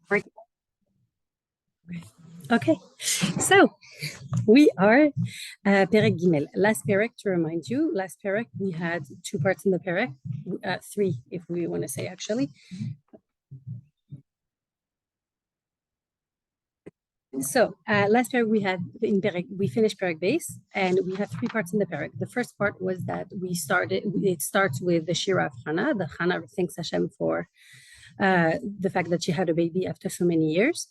Right. Okay, so we are Perek Gimel. Last Perek, to remind you, last Perek we had two parts in the Perek, three if we want to say actually. So last Perek we had in Perek, we finished Perek base, and we have three parts in the Perek. The first part was that it starts with the Shira of Hannah. The Hannah thanks Hashem for the fact that she had a baby after so many years.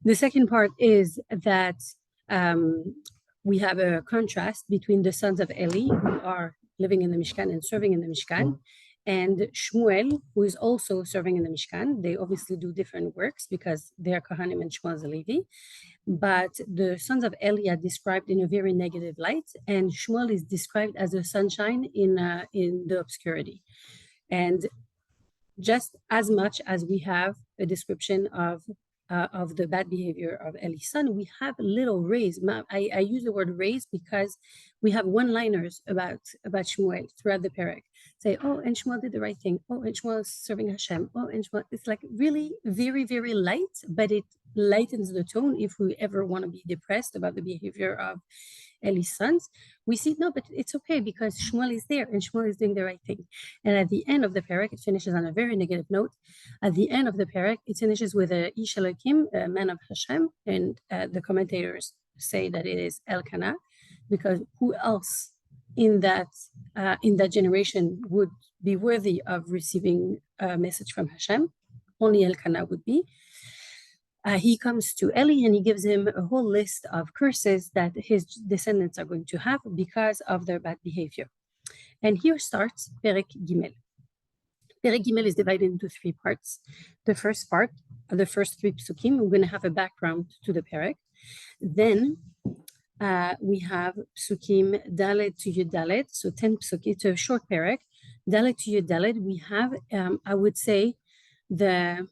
The second part is that we have a contrast between the sons of Eli, who are living in the Mishkan and serving in the Mishkan, and Shmuel, who is also serving in the Mishkan. They obviously do different works because they are Kohanim and Shmuel is a Levi. But the sons of Eli are described in a very negative light, and Shmuel is described as a sunshine in the obscurity. And just as much as we have a description of the bad behavior of Eli's son, we have little rays. I use the word rays because we have one-liners about Shmuel throughout the Perek. Say, oh, and Shmuel did the right thing. Oh, and Shmuel is serving Hashem. Oh, and Shmuel, it's like really very, very light, but it lightens the tone if we ever want to be depressed about the behavior of Eli's sons. We see, no, but it's okay because Shmuel is there and Shmuel is doing the right thing. And at the end of the Perek, it finishes on a very negative note. At the end of the Perek, it finishes with a Ish Elokim, a man of Hashem, and the commentators say that it is Elkanah, because who else in that generation would be worthy of receiving a message from Hashem? Only Elkanah would be. He comes to Eli and he gives him a whole list of curses that his descendants are going to have because of their bad behavior. And here starts Perek Gimel. Perek Gimel is divided into three parts. The first part, the first three psukim, we're going to have a background to the Perek. Then we have psukim Dalet to Yud Dalet, so 10 psukim, it's a short Perek. Dalet to Yud Dalet, we have, I would say, the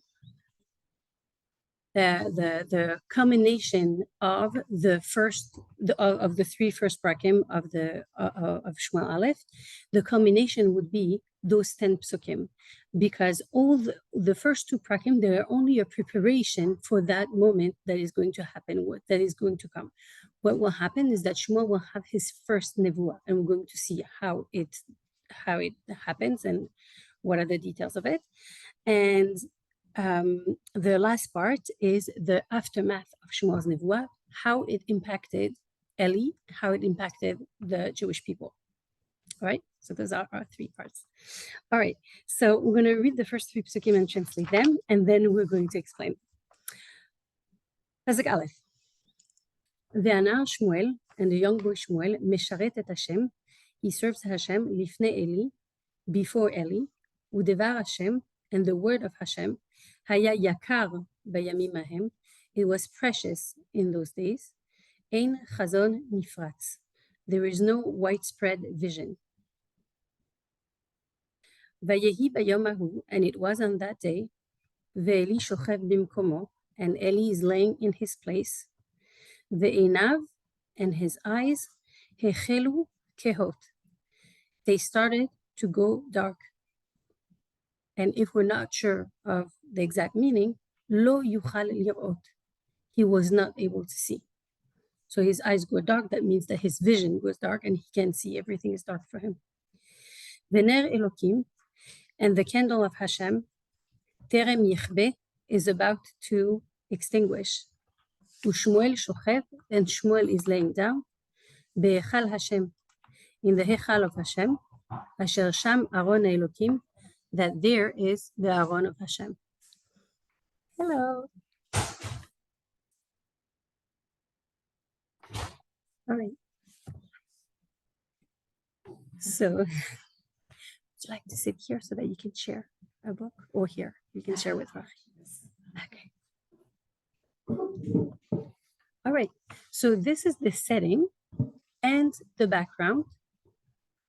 combination of the three first prakim of Shmuel Aleph, the combination would be those 10 psukim, because all the first two prakim, they are only a preparation for that moment that is going to happen, that is going to come. What will happen is that Shmuel will have his first nevuah, and we're going to see how it happens and what are the details of it. And the last part is the aftermath of Shmuel's nevuah, how it impacted Eli, how it impacted the Jewish people. All right, so those are our three parts. All right, so we're going to read the first three psukim and translate them, and then we're going to explain. Pasuk Aleph. Ve'anar Shmuel, and the young boy Shmuel, mesharet et Hashem, he serves Hashem lifnei Eli, before Eli, udevar Hashem, and the word of Hashem, Haya yakar bayamim ahem, it was precious in those days. Ein chazon nifratz, there is no widespread vision. Vayehi bayomahu, and it was on that day. Ve'eli shochev bimkomo, and Eli is laying in his place. Ve'einav, and his eyes, hechelu kehot, they started to go dark. And if we're not sure of the exact meaning, lo yuchal lirot, he was not able to see. So his eyes go dark, that means that his vision goes dark and he can't see, everything is dark for him. Vener Elokim, and the candle of Hashem, terem yichbe, is about to extinguish. Ushmuel shochev, and Shmuel is laying down. Be'echal Hashem, in the hechal of Hashem, asher sham aron Elokim, that there is the Aron of Hashem. Hello. All right. So, would you like to sit here so that you can share a book, or here you can share with her? Okay. All right. So this is the setting and the background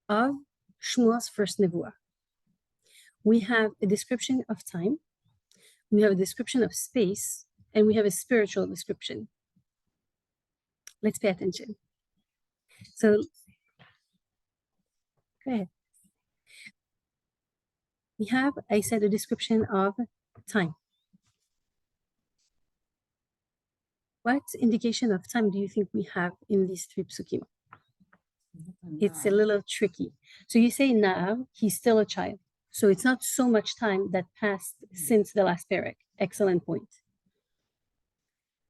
of Shmuel's first nevuah. We have a description of time, we have a description of space, and we have a spiritual description. Let's pay attention. So, go ahead. We have, I said, a description of time. What indication of time do you think we have in these three psukim? It's a little tricky. So you say now he's still a child. So it's not so much time that passed since the last perek. Excellent point.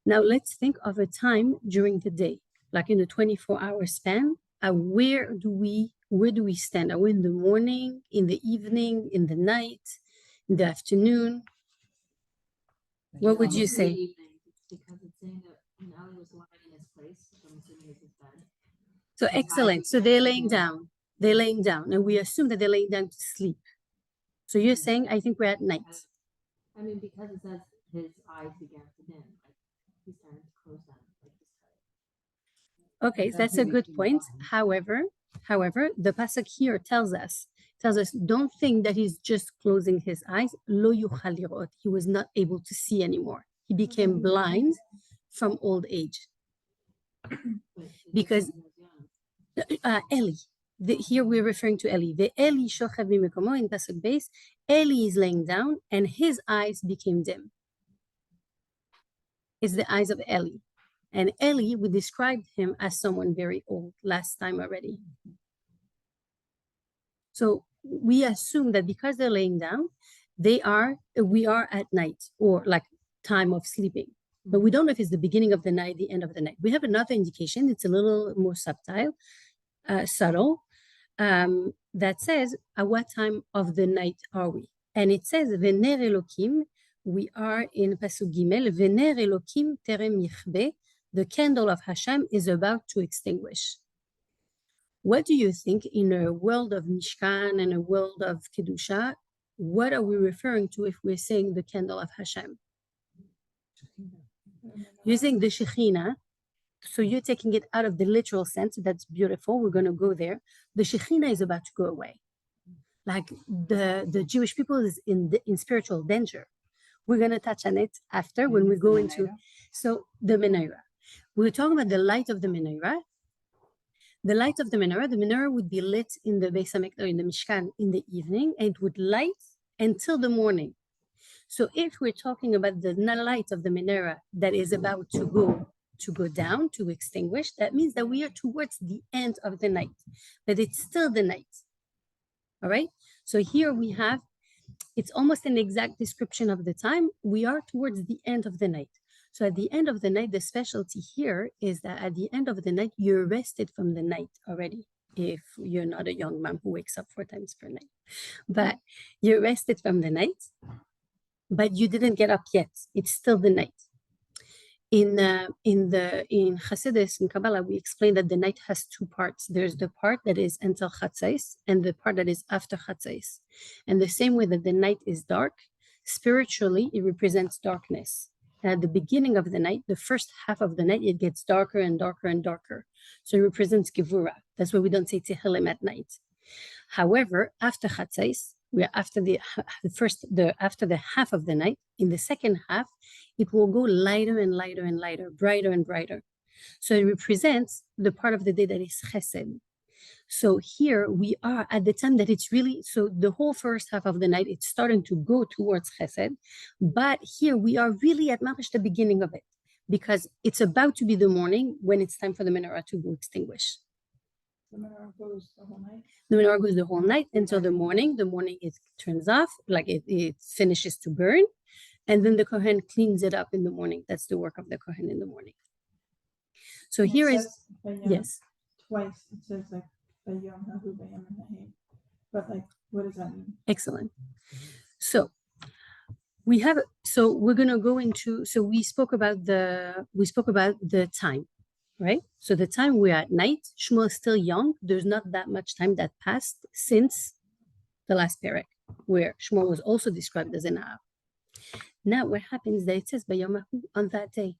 Now let's think of a time during the day, like in a 24-hour span. Where do we stand? Are we in the morning, in the evening, in the night, in the afternoon? What would you say? Because it's saying that when Ali was lying in his place, so I'm assuming it's his bed. So excellent. So they're laying down. They're laying down, and we assume that they're laying down to sleep. So you're saying, I think we're at night. I mean, because it says his eyes began to dim, like he's starting to close them, like he's tired. Okay, that's a good point. However, the pasuk here tells us, don't think that he's just closing his eyes. Lo yuchal lirot. He was not able to see anymore. He became blind from old age. Because Eli, here we're referring to Eli. The Eli shochav b'mekomo in pasuk base. Eli is laying down, and his eyes became dim. It's the eyes of Eli. And Eli, we described him as someone very old last time already. So we assume that because they're laying down, we are at night, or like time of sleeping. But we don't know if it's the beginning of the night, the end of the night. We have another indication. It's a little more subtle, that says, at what time of the night are we? And it says, Vener Elokim, we are in Pasuk Gimel, Vener Elokim terem yichbe, the candle of Hashem is about to extinguish. What do you think in a world of Mishkan and a world of Kedusha? What are we referring to if we're saying the candle of Hashem? Using the Shekhinah, so you're taking it out of the literal sense. That's beautiful. We're going to go there. The Shekhinah is about to go away. Like the Jewish people is in spiritual danger. We're going to touch on it after when we go into. So the menorah. We're talking about the light of the menorah. The light of the menorah would be lit in the Beis HaMikdash, in the Mishkan, in the evening, and it would light until the morning. So if we're talking about the light of the menorah that is about to go down, to extinguish, that means that we are towards the end of the night, but it's still the night. All right? So here we have, it's almost an exact description of the time. We are towards the end of the night. So at the end of the night, the specialty here is that at the end of the night, you're rested from the night already. If you're not a young mom who wakes up 4 times per night, but you're rested from the night, but you didn't get up yet. It's still the night. In Chassidus, in Kabbalah, we explain that the night has 2 parts. There's the part that is until Chatzais and the part that is after Chatzais. And the same way that the night is dark, spiritually, it represents darkness. At the beginning of the night, the first half of the night, it gets darker and darker and darker. So it represents Gevura. That's why we don't say Tehillim at night. However, after Chatzais, we're after after the half of the night. In the second half, it will go lighter and lighter and lighter, brighter and brighter. So it represents the part of the day that is Chesed. So here we are at the time that it's really, so the whole first half of the night, it's starting to go towards Chesed, but here we are really at Mamash, the beginning of it, because it's about to be the morning when it's time for the menorah to go extinguish. The menorah goes the whole night? The menorah goes the whole night until the morning. The morning it turns off, like it finishes to burn, and then the Kohen cleans it up in the morning. That's the work of the Kohen in the morning. So And here is, yes. Twice it says like, but like, what does that mean? Excellent. So we're gonna go into, so we spoke about the time, right? So the time we're at night, Shmuel is still young. There's not that much time that passed since the last Perek, where Shmuel was also described as an Av. Now what happens that it says Bayamahu on that day.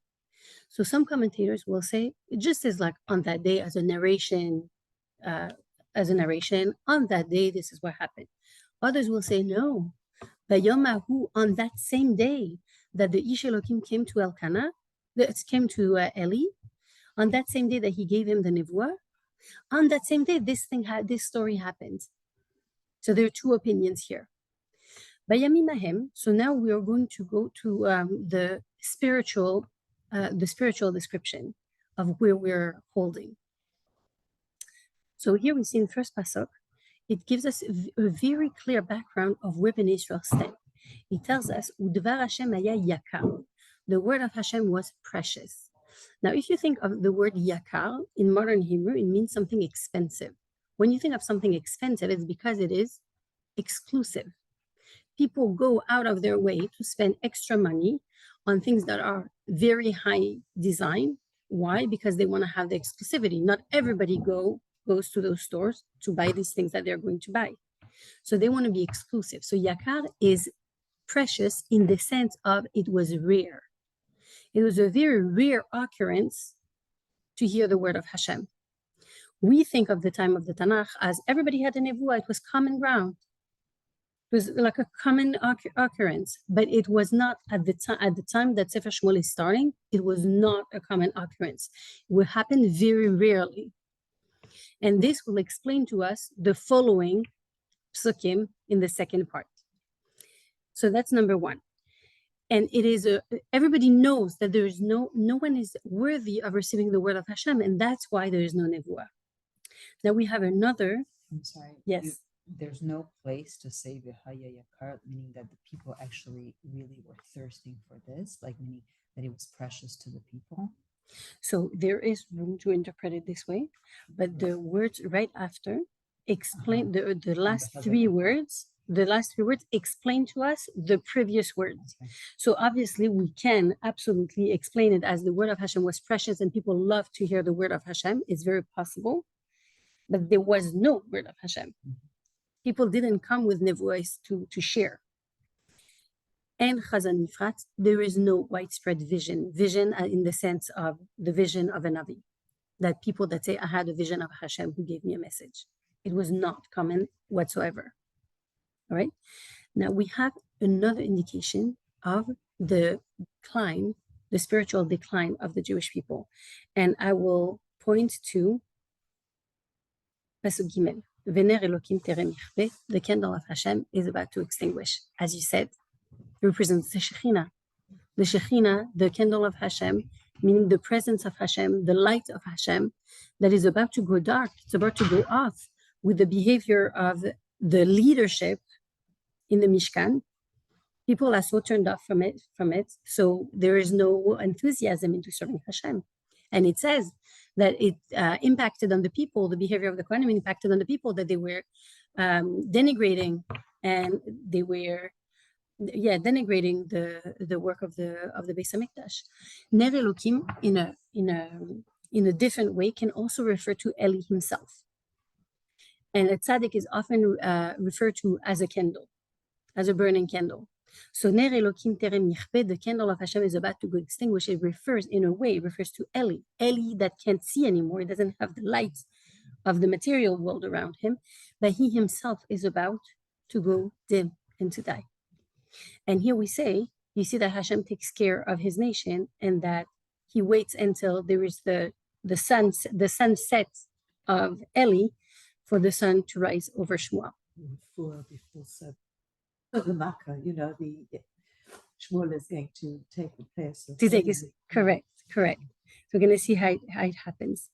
So some commentators will say it just is like on that day as a narration, on that day, this is what happened. Others will say, no, Bayomahu, on that same day that the Ish Elohim came to Elkanah, came to Eli, on that same day that he gave him the Nevuah, on that same day, this story happened. So there are 2 opinions here. Bayamim Ahem, so now we are going to go to the spiritual the spiritual description of where we're holding. So here we see in first pasuk, it gives us a very clear background of where Bnei Israel stand. It tells us, Udvar Hashem haya yakar. The word of Hashem was precious. Now, if you think of the word yakar in modern Hebrew, it means something expensive. When you think of something expensive, it's because it is exclusive. People go out of their way to spend extra money on things that are very high design. Why? Because they want to have the exclusivity. Not everybody goes to those stores to buy these things that they're going to buy. So they want to be exclusive. So yakar is precious in the sense of it was rare. It was a very rare occurrence to hear the word of Hashem. We think of the time of the Tanakh as everybody had a nevuah. It was common ground. It was like a common occurrence, but it was not at the time that Sefer Shmuel is starting. It was not a common occurrence. It will happen very rarely, and this will explain to us the following psukim in the second part. So that's number one. And it is everybody knows that there is no one is worthy of receiving the word of Hashem, and that's why there is no nevuah. Now we have another. I'm sorry. Yes. There's no place to say V'haya Yakar, meaning that the people actually really were thirsting for this, like meaning that it was precious to the people. So there is room to interpret it this way, but the words right after explain the last three words. The last three words explain to us the previous words. Okay. So obviously we can absolutely explain it as the word of Hashem was precious and people love to hear the word of Hashem. It's very possible, but there was no word of Hashem. People didn't come with nevuahs to share. And Chazan Nifrat, there is no widespread vision in the sense of the vision of a Navi, that people that say, I had a vision of Hashem who gave me a message. It was not common whatsoever. All right. Now we have another indication of the decline, the spiritual decline of the Jewish people. And I will point to Pasuk Gimel. Vener Elokim terem yichbeh, the candle of Hashem is about to extinguish. As you said, it represents the Shekhinah. The Shekhinah, the candle of Hashem, meaning the presence of Hashem, the light of Hashem, that is about to go dark. It's about to go off with the behavior of the leadership in the Mishkan. People are so turned off from it. So there is no enthusiasm into serving Hashem. And it says that it impacted on the people, the behavior of the Kohanim impacted on the people, that they were denigrating, and they were denigrating the work of the Beis Hamikdash. Ner Elokim in a different way can also refer to Eli himself. And a tzaddik is often referred to as a candle, as a burning candle. So Ner Elokim terem yichbeh, the candle of Hashem is about to go extinguished. It refers to Eli that can't see anymore. He doesn't have the light of the material world around him, but he himself is about to go dim and to die. And here we say, you see that Hashem takes care of his nation, and that he waits until there is the sunset of Eli for the sun to rise over Shmuel. Before 7. The Makkah, the Shmuel is going to take the place of Correct. So we're going to see how it happens.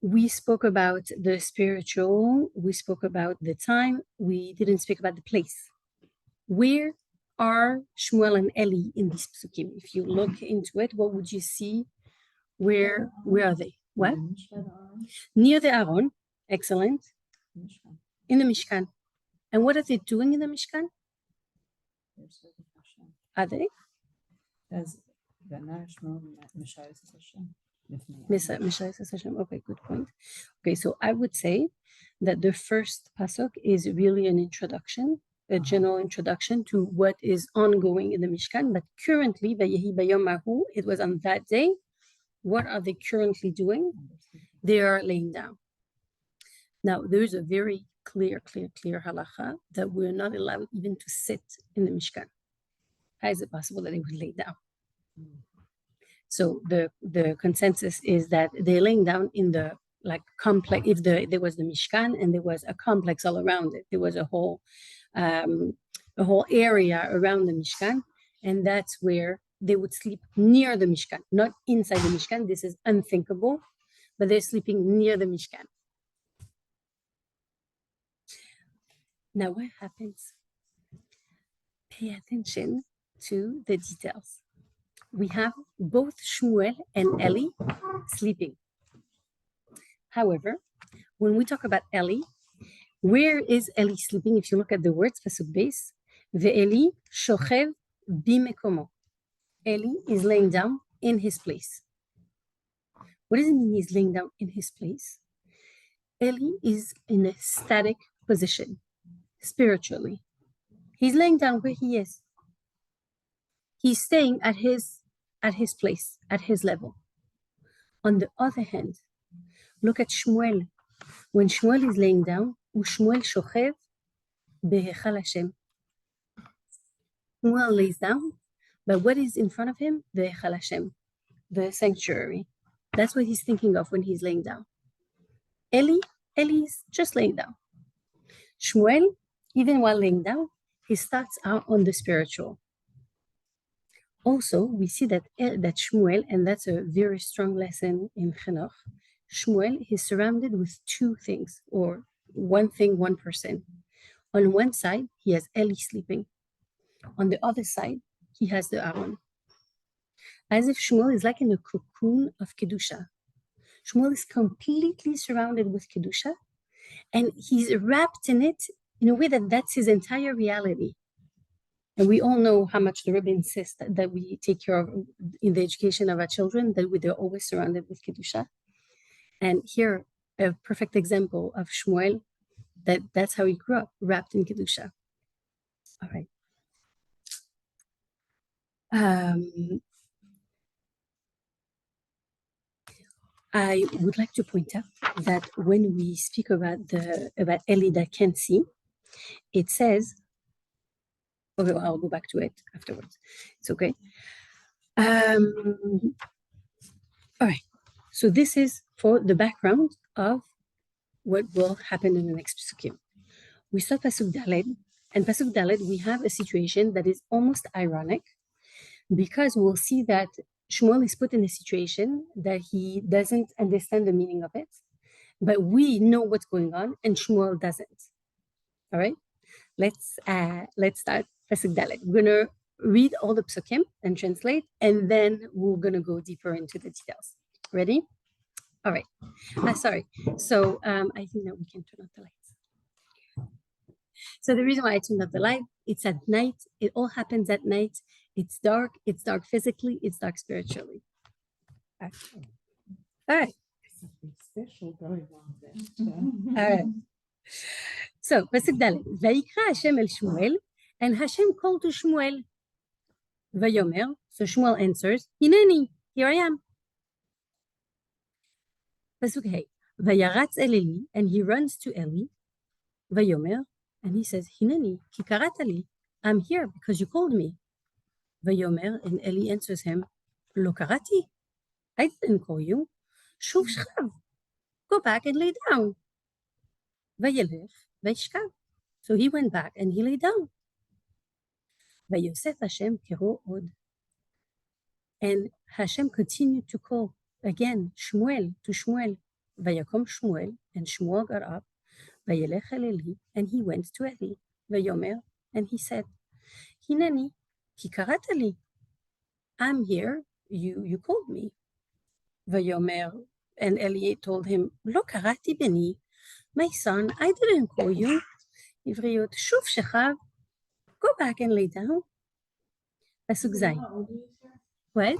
We spoke about the spiritual, we spoke about the time, we didn't speak about the place. Where are Shmuel and Eli in this psukim? If you look into it, what would you see? Where are they? What? Near the Aron. Excellent. In the Mishkan. And what are they doing in the Mishkan? Are they? Okay, good point. Okay, so I would say that the first pasuk is really an introduction, a general introduction to what is ongoing in the Mishkan. But currently, Vayehi bayom hahu, it was on that day. What are they currently doing? They are laying down. Now, there is a very clear halacha that we're not allowed even to sit in the Mishkan. How is it possible that they would lay down? So the consensus is that they're laying down in the complex. If there was the Mishkan and there was a complex all around it, there was a whole area around the Mishkan, and that's where they would sleep near the Mishkan, not inside the Mishkan. This is unthinkable, but they're sleeping near the Mishkan. Now, what happens? Pay attention to the details. We have both Shmuel and Eli sleeping. However, when we talk about Eli, where is Eli sleeping? If you look at the words, pasuk base, ve'Eli shochev bimekomo. Eli is laying down in his place. What does it mean he's laying down in his place? Eli is in a static position, spiritually. He's laying down where he is. He's staying at his place, at his level. On the other hand, look at Shmuel. When Shmuel is laying down, Shmuel shochev behechal Hashem. Shmuel lays down, but what is in front of him? The Echal Hashem, the sanctuary. That's what he's thinking of when he's laying down. Eli's just laying down. Shmuel, even while laying down, his thoughts are on the spiritual. Also, we see that Shmuel, and that's a very strong lesson in Chinuch, Shmuel is surrounded with two things, or one thing, one person. On one side, he has Eli sleeping. On the other side, he has the Aaron. As if Shmuel is like in a cocoon of Kedusha. Shmuel is completely surrounded with Kedusha, and he's wrapped in it in a way that that's his entire reality. And we all know how much the Rebbe insists that we take care of in the education of our children, that they're always surrounded with Kedusha. And here, a perfect example of Shmuel, that's how he grew up, wrapped in Kedusha. All right. I would like to point out that when we speak about Eli that can't see, it says, okay, well, I'll go back to it afterwards. It's okay. All right. So this is for the background of what will happen in the next Pesukim. We start Pasuk Daled, and Pasuk Daled, we have a situation that is almost ironic, because we'll see that Shmuel is put in a situation that he doesn't understand the meaning of it, but we know what's going on, and Shmuel doesn't. All right, let's start Pasuk Daled. We're gonna read all the Pesukim and translate, and then we're gonna go deeper into the details. Ready? All right. Sorry. So I think that we can turn off the lights. So the reason why I turned off the light, it's at night. It all happens at night. It's dark physically, it's dark spiritually. All right. Something special going on there. All right. So, Pasuk Dalet. Vayikra Hashem el Shmuel, and Hashem called to Shmuel. Vayomer. So Shmuel answers, Hineni, here I am. Pasuk Hey. Vayaratz el Eli, and he runs to Eli. Vayomer, and he says, Hineni, ki karatali, I'm here because you called me. Vayomer, and Eli answers him, Lo karati, I didn't call you. Shuv shchav, go back and lay down. Vayelech, vayishkav. So he went back and he lay down. Vayosef Hashem kero od. And Hashem continued to call again Shmuel to Shmuel. Vayakom Shmuel, and Shmuel got up. Vayelech el Eli, and he went to Eli. Vayomer, and he said, Hineni, ki karatali. I'm here, you called me. Vayomer, and Eli told him, Lo karati beni, my son, I didn't call you. Ivriyot, shuv shechav, go back and lay down. Pasuk Zayin. What?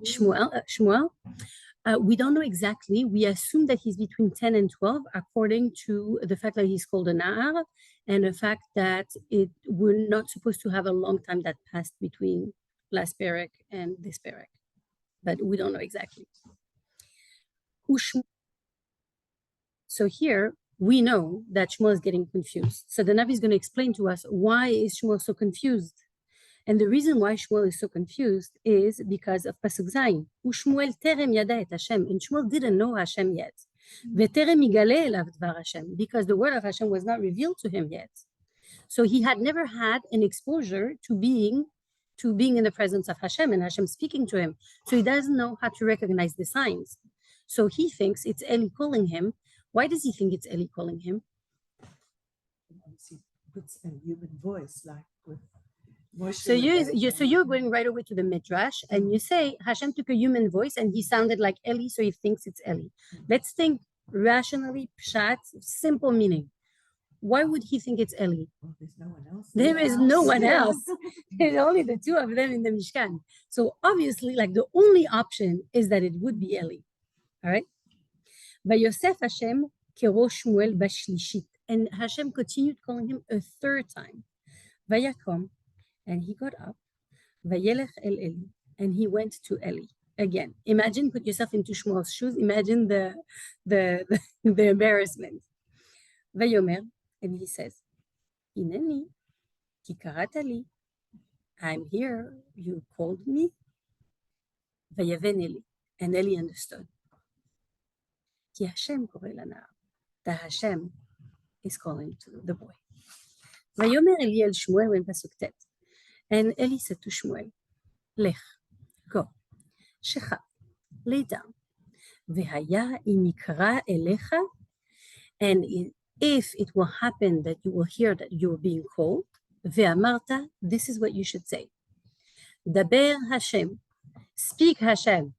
Shmuel? We don't know exactly. We assume that he's between 10 and 12, according to the fact that he's called a Na'ar, and the fact that we're not supposed to have a long time that passed between last Perek and this Perek. But we don't know exactly. So here, we know that Shmuel is getting confused. So the Navi is going to explain to us, why is Shmuel so confused? And the reason why Shmuel is so confused is because of Pasuk Zayin. Shmuel terem yada et Hashem, and Shmuel didn't know Hashem yet. V'terem yigale elav dvar Hashem, because the word of Hashem was not revealed to him yet. So he had never had an exposure to being to being in the presence of Hashem and Hashem speaking to him. So he doesn't know how to recognize the signs. So he thinks it's Eli calling him. Why does he think it's Eli calling him? Obviously, puts a human voice like with Moshe. So you're going right away to the Midrash and you say Hashem took a human voice and he sounded like Eli, so he thinks it's Eli. Let's think rationally, pshat, simple meaning. Why would he think it's Eli? Well, there's no one else. There is no one else. There's only the two of them in the Mishkan. So obviously, like the only option is that it would be Eli. All right. Vayosef Hashem kerosh Shmuel bashlishit. And Hashem continued calling him a third time. Vayakom, and he got up. Vayelech el Eli, and he went to Eli. Again, imagine, put yourself into Shmuel's shoes. Imagine the embarrassment. Vayomer, and he says, Hineni, ki karatali. I'm here. You called me. Vayaven Eli, and Eli understood. Ki Hashem koreh lanav. That Hashem is calling to the boy. Vayomer Eli el Shmuel in pasuk tet. And Eli said to Shmuel, Lech, go, shecha, lay down. V'haya im yikra elecha, and if it will happen that you will hear that you are being called, ve'amarta, this is what you should say. Daber Hashem, speak Hashem,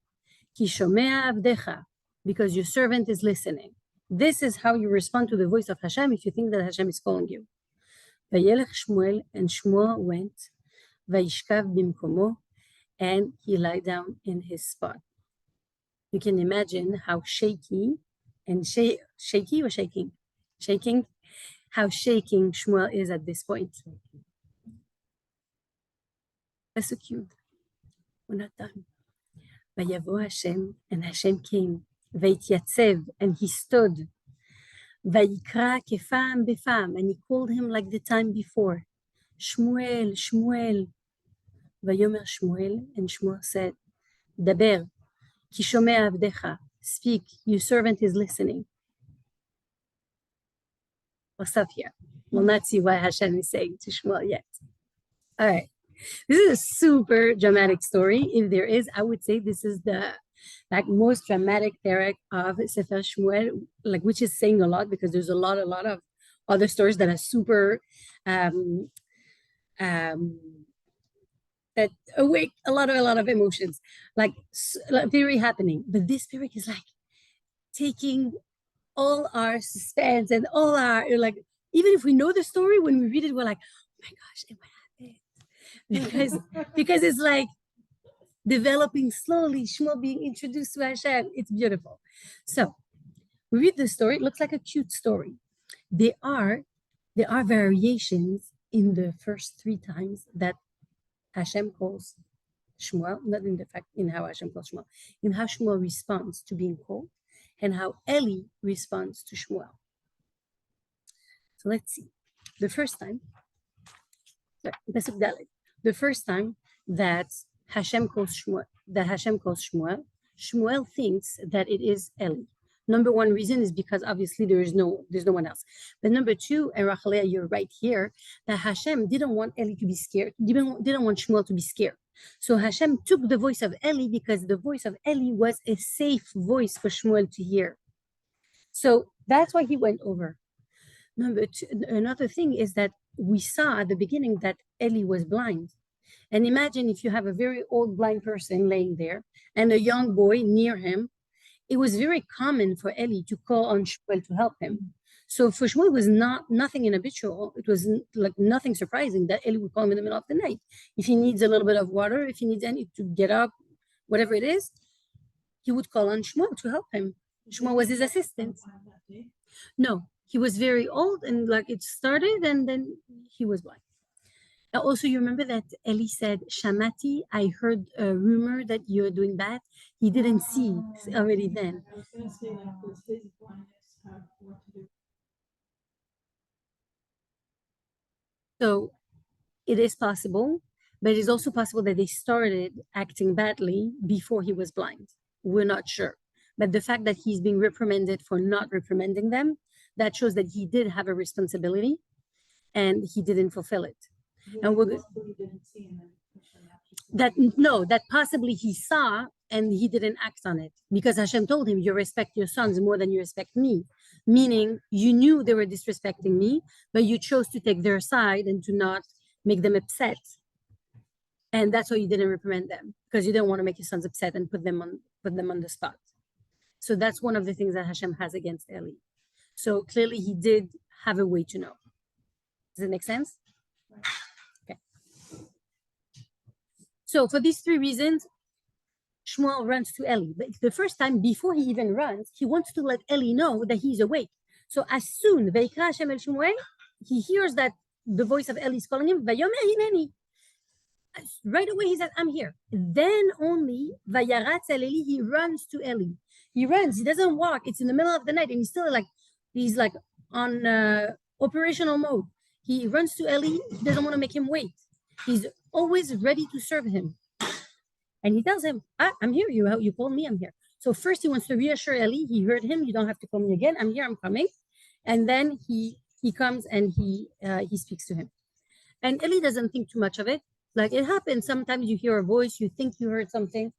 ki shomea avdecha, because your servant is listening. This is how you respond to the voice of Hashem if you think that Hashem is calling you. Vayelech Shmuel, and Shmuel went, vayishkav bimkomo, and he lied down in his spot. You can imagine how shaky and shaky or shaking? Shaking? How shaking Shmuel is at this point. Pasuk Yud. We're not done. Vayavo Hashem, and Hashem came. Vayityatzeb, and he stood. Vayikra kefam befam, and he called him like the time before. Shmuel, Shmuel. Vayomer Shmuel, and Shmuel said, Daber, ki shomea avdecha, speak, your servant is listening. We'll stop here. We'll not see what Hashem is saying to Shmuel yet. All right. This is a super dramatic story. If there is, I would say this is the most dramatic perek of Sefer Shmuel, which is saying a lot because there's a lot of other stories that are super that awake a lot of emotions, very happening. But this perek is like taking all our suspense and all our even if we know the story, when we read it, we're like, oh my gosh, it happened. Because it's like developing slowly, Shmuel being introduced to Hashem. It's beautiful. So we read the story. It looks like a cute story. There are variations in the first 3 times that Hashem calls Shmuel, not in the fact in how Hashem calls Shmuel, in how Shmuel responds to being called, and how Eli responds to Shmuel. So let's see. The first time that Hashem calls Shmuel, Shmuel thinks that it is Eli. Number one reason is because obviously there's no one else. But number two, and Rachalea, you're right here, that Hashem didn't want Eli to be scared, didn't want Shmuel to be scared. So Hashem took the voice of Eli because the voice of Eli was a safe voice for Shmuel to hear. So that's why he went over. Number two, another thing is that we saw at the beginning that Eli was blind. And imagine if you have a very old blind person laying there and a young boy near him. It was very common for Eli to call on Shmuel to help him. So for Shmuel, it was nothing inhabitual. It was like nothing surprising that Eli would call him in the middle of the night. If he needs a little bit of water, if he needs any to get up, whatever it is, he would call on Shmuel to help him. Shmuel was his assistant. No, he was very old and it started and then he was blind. Also, you remember that Eli said, Shamati, I heard a rumor that you're doing bad. He didn't see already then. I was going to say, does his blindness have what to do? So it is possible, but it is also possible that they started acting badly before he was blind. We're not sure. But the fact that he's being reprimanded for not reprimanding them, that shows that he did have a responsibility and he didn't fulfill it. And He didn't see him that possibly he saw and he didn't act on it because Hashem told him, you respect your sons more than you respect me. Meaning you knew they were disrespecting me, but you chose to take their side and to not make them upset. And that's why you didn't reprimand them, because you didn't want to make your sons upset and put them on the spot. So that's one of the things that Hashem has against Eli. So clearly he did have a way to know. Does it make sense? Okay. So for these three reasons, Shmuel runs to Eli. But the first time, before he even runs, he wants to let Eli know that he's awake. So as soon, Vayikra Hashem el Shmuel, he hears that the voice of Eli is calling him, Vayomer hineni. Right away he said, I'm here. Then only, Vayaratz el Eli, he runs to Eli. He runs, he doesn't walk. It's in the middle of the night and he's like on operational mode. He runs to Eli, he doesn't want to make him wait. He's always ready to serve him. And he tells him, I'm here, you called me, I'm here. So first he wants to reassure Eli, he heard him, you don't have to call me again, I'm here, I'm coming. And then he comes and he speaks to him. And Eli doesn't think too much of it. Like it happens, sometimes you hear a voice, you think you heard something.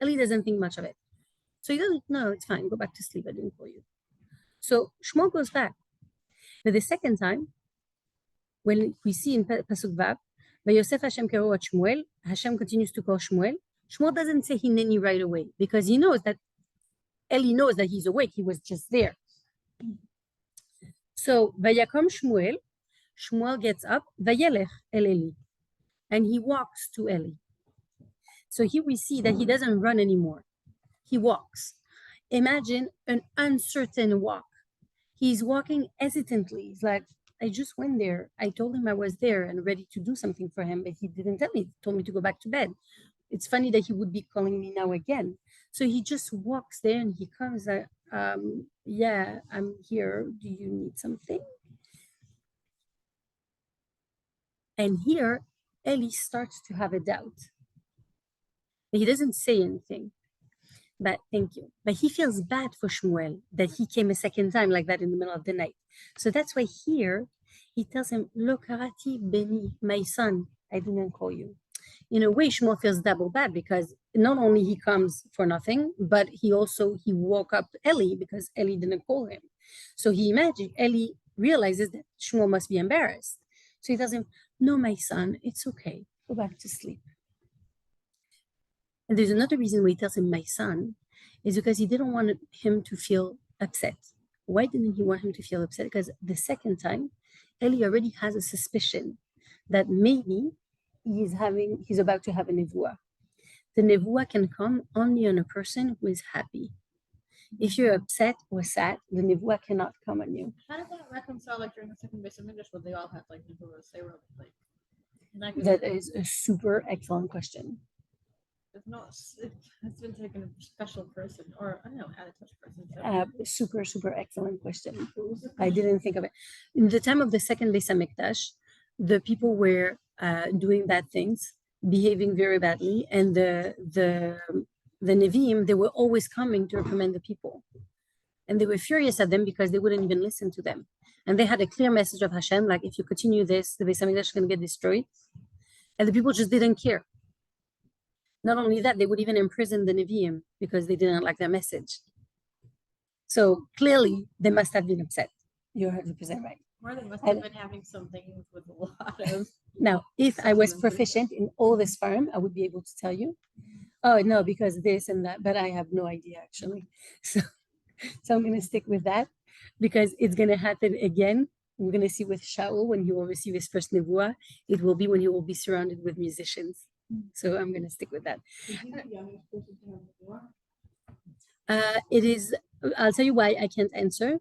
Eli doesn't think much of it. So he goes, no, it's fine, go back to sleep, I didn't call you. So Shmuel goes back. But the second time, when we see in Pasuk Vav, Vayosef Hashem kero at Shmuel, Hashem continues to call Shmuel. Shmuel doesn't say hineni right away because he knows that Eli knows that he's awake. He was just there. So Vayakom Shmuel, Shmuel gets up, Vayelech el Eli, and he walks to Eli. So here we see that he doesn't run anymore. He walks. Imagine an uncertain walk. He's walking hesitantly. He's like, I just went there. I told him I was there and ready to do something for him, but he didn't tell me. He told me to go back to bed. It's funny that he would be calling me now again. So he just walks there and he comes like, yeah, I'm here. Do you need something? And here, Eli starts to have a doubt. He doesn't say anything. But thank you. But he feels bad for Shmuel that he came a second time like that in the middle of the night. So that's why here he tells him, Lo karati beni, my son, I didn't call you. In a way, Shmuel feels double bad because not only he comes for nothing, but he woke up Eli because Eli didn't call him. So Eli realizes that Shmuel must be embarrassed. So he tells him, no, my son, it's okay. Go back to sleep. And there's another reason why he tells him, my son, is because he didn't want him to feel upset. Why didn't he want him to feel upset? Because the second time, Eli already has a suspicion that maybe he's about to have a nevuah. The nevuah can come only on a person who is happy. If you're upset or sad, the nevuah cannot come on you. How did that reconcile like during the second base of English where they all had like nevuahs? They were like That is a super excellent question. It's been taken a special person or I don't know, add a touch person. So. Super excellent question. I didn't think of it. In the time of the second Beis Hamikdash, the people were doing bad things, behaving very badly, and the Nevi'im, they were always coming to reprimand the people. And they were furious at them because they wouldn't even listen to them. And they had a clear message of Hashem, like if you continue this, the Beis Hamikdash is going to get destroyed. And the people just didn't care. Not only that, they would even imprison the Nevi'im because they didn't like their message. So clearly, they must have been upset. You're 100% right. Or they must have been having something with a lot of... Now, if I was proficient in all this farm, I would be able to tell you. Oh, no, because this and that, but I have no idea, actually. So I'm going to stick with that because it's going to happen again. We're going to see with Shaul when he will receive his first nevuah. It will be when he will be surrounded with musicians. So I'm going to stick with that. It is, I'll tell you why I can't answer,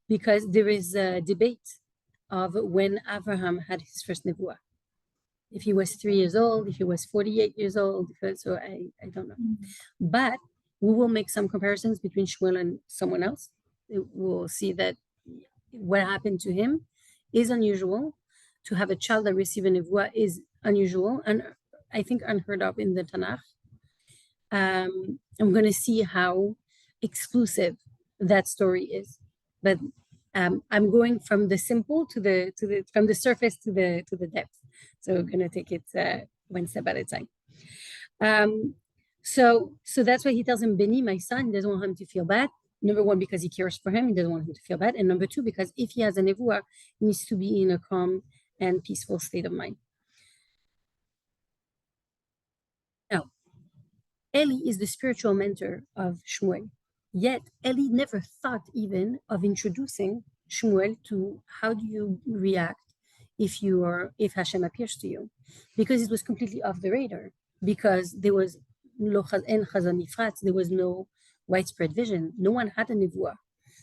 because there is a debate of when Abraham had his first nevuah. If he was 3 years old, if he was 48 years old, so I don't know. But we will make some comparisons between Shmuel and someone else. We'll see that what happened to him is unusual. To have a child that receives a nevuah is unusual and I think unheard of in the Tanakh. I'm going to see how exclusive that story is, but I'm going from the simple to the from the surface to the depth. So we're going to take it one step at a time. So that's why he tells him, Benny, my son, he doesn't want him to feel bad. Number one, because he cares for him, he doesn't want him to feel bad. And number two, because if he has a nevuah, he needs to be in a calm and peaceful state of mind. Now, Eli is the spiritual mentor of Shmuel. Yet Eli never thought even of introducing Shmuel to how do you react if Hashem appears to you, because it was completely off the radar, because there was no widespread vision. No one had a nevuah.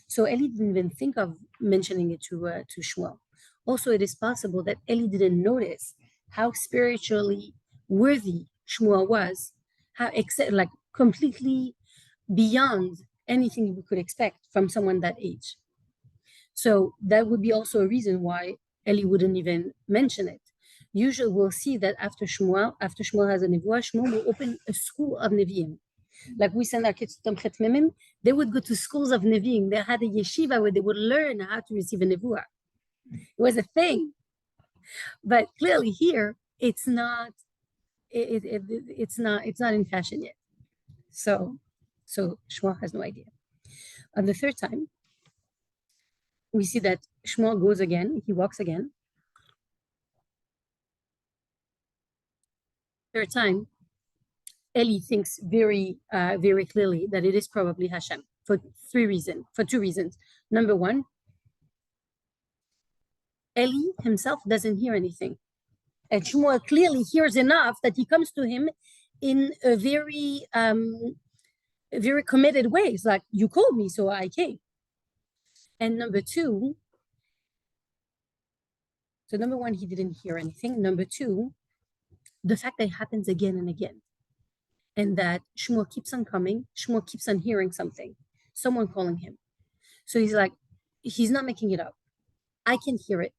So Eli didn't even think of mentioning it to Shmuel. Also, it is possible that Eli didn't notice how spiritually worthy Shmuel was, how like completely beyond anything we could expect from someone that age. So that would be also a reason why Eli wouldn't even mention it. Usually we'll see that after Shmuel has a nevuah, Shmuel will open a school of Nevi'im. Like we send our kids to Tomchet Memim, they would go to schools of Nevi'im. They had a yeshiva where they would learn how to receive a nevuah. It was a thing. But clearly here, it's not in fashion yet. So Shmuel has no idea. On the third time, we see that Shmuel goes again, he walks again. Third time, Eli thinks very clearly that it is probably Hashem for two reasons. Number one, Eli himself doesn't hear anything. And Shmuel clearly hears enough that he comes to him in a very committed way. It's like, you called me, so I came. And number two, so number one, he didn't hear anything. Number two, the fact that it happens again and again, and that Shmuel keeps on coming, Shmuel keeps on hearing something, someone calling him. So he's like, he's not making it up. I can hear it.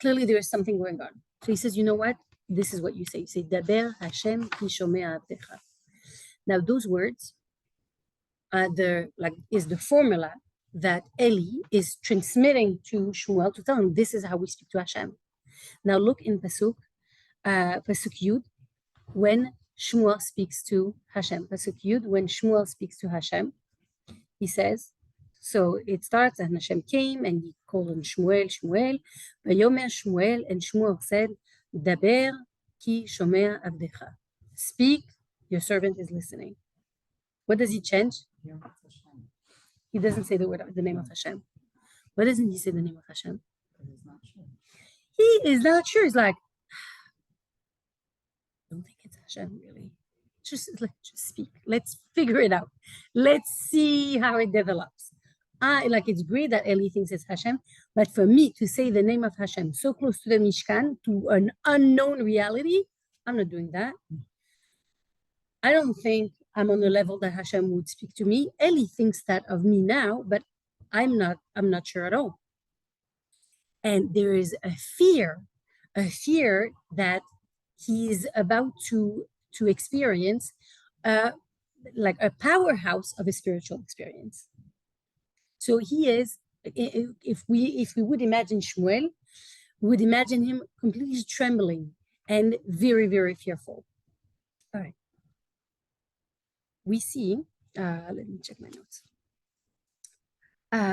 Clearly there is something going on. So he says, you know what? This is what you say. You say, Daber Hashem ki shomea avdecha. Now those words is the formula that Eli is transmitting to Shmuel to tell him this is how we speak to Hashem. Now look in Pasuk Yud, when Shmuel speaks to Hashem. Pasuk Yud, when Shmuel speaks to Hashem, he says, so it starts, and Hashem came and he called on Shmuel, Vayomer Shmuel, and Shmuel said, Daber ki shomea avdecha. Speak, your servant is listening. What does he change? He doesn't say the name of Hashem. Why doesn't he say the name of Hashem? He is not sure. He's like, I don't think it's Hashem, really. Just speak. Let's figure it out. Let's see how it develops. It's great that Eli thinks it's Hashem, but for me to say the name of Hashem so close to the Mishkan, to an unknown reality, I'm not doing that. I don't think I'm on the level that Hashem would speak to me. Eli thinks that of me now, but I'm not sure at all. And there is a fear that he's about to experience like a powerhouse of a spiritual experience. So he is, if we would imagine Shmuel, we would imagine him completely trembling and very, very fearful. All right. We see, let me check my notes.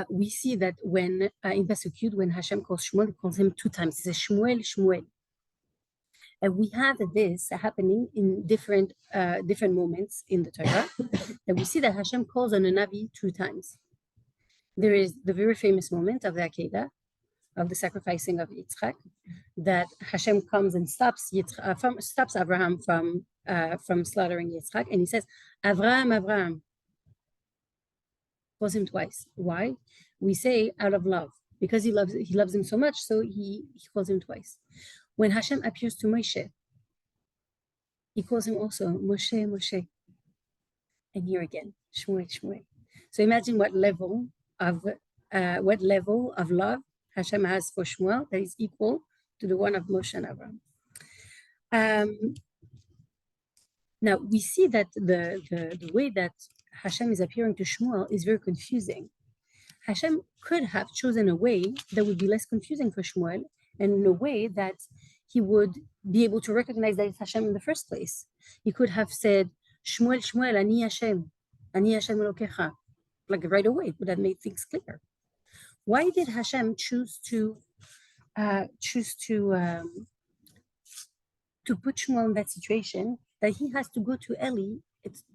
We see that when in Pasuk Yud, when Hashem calls Shmuel, he calls him two times. He says Shmuel, Shmuel. And we have this happening in different moments in the Torah. That we see that Hashem calls on a Navi two times. There is the very famous moment of the Akedah, of the sacrificing of Yitzchak, that Hashem comes and stops Abraham from slaughtering Yitzchak, and he says, Avraham. Calls him twice. Why? We say out of love, because he loves him so much, so he calls him twice. When Hashem appears to Moshe, he calls him also Moshe. And here again, Shmuel. So imagine what level of love Hashem has for Shmuel that is equal to the one of Moshe and Abraham. Now we see that the way that Hashem is appearing to Shmuel is very confusing. Hashem could have chosen a way that would be less confusing for Shmuel, and in a way that he would be able to recognize that it's Hashem in the first place. He could have said, Shmuel, Shmuel, Ani Hashem Elokecha, like right away. It would have made things clear. Why did Hashem choose to put Shmuel in that situation that he has to go to Eli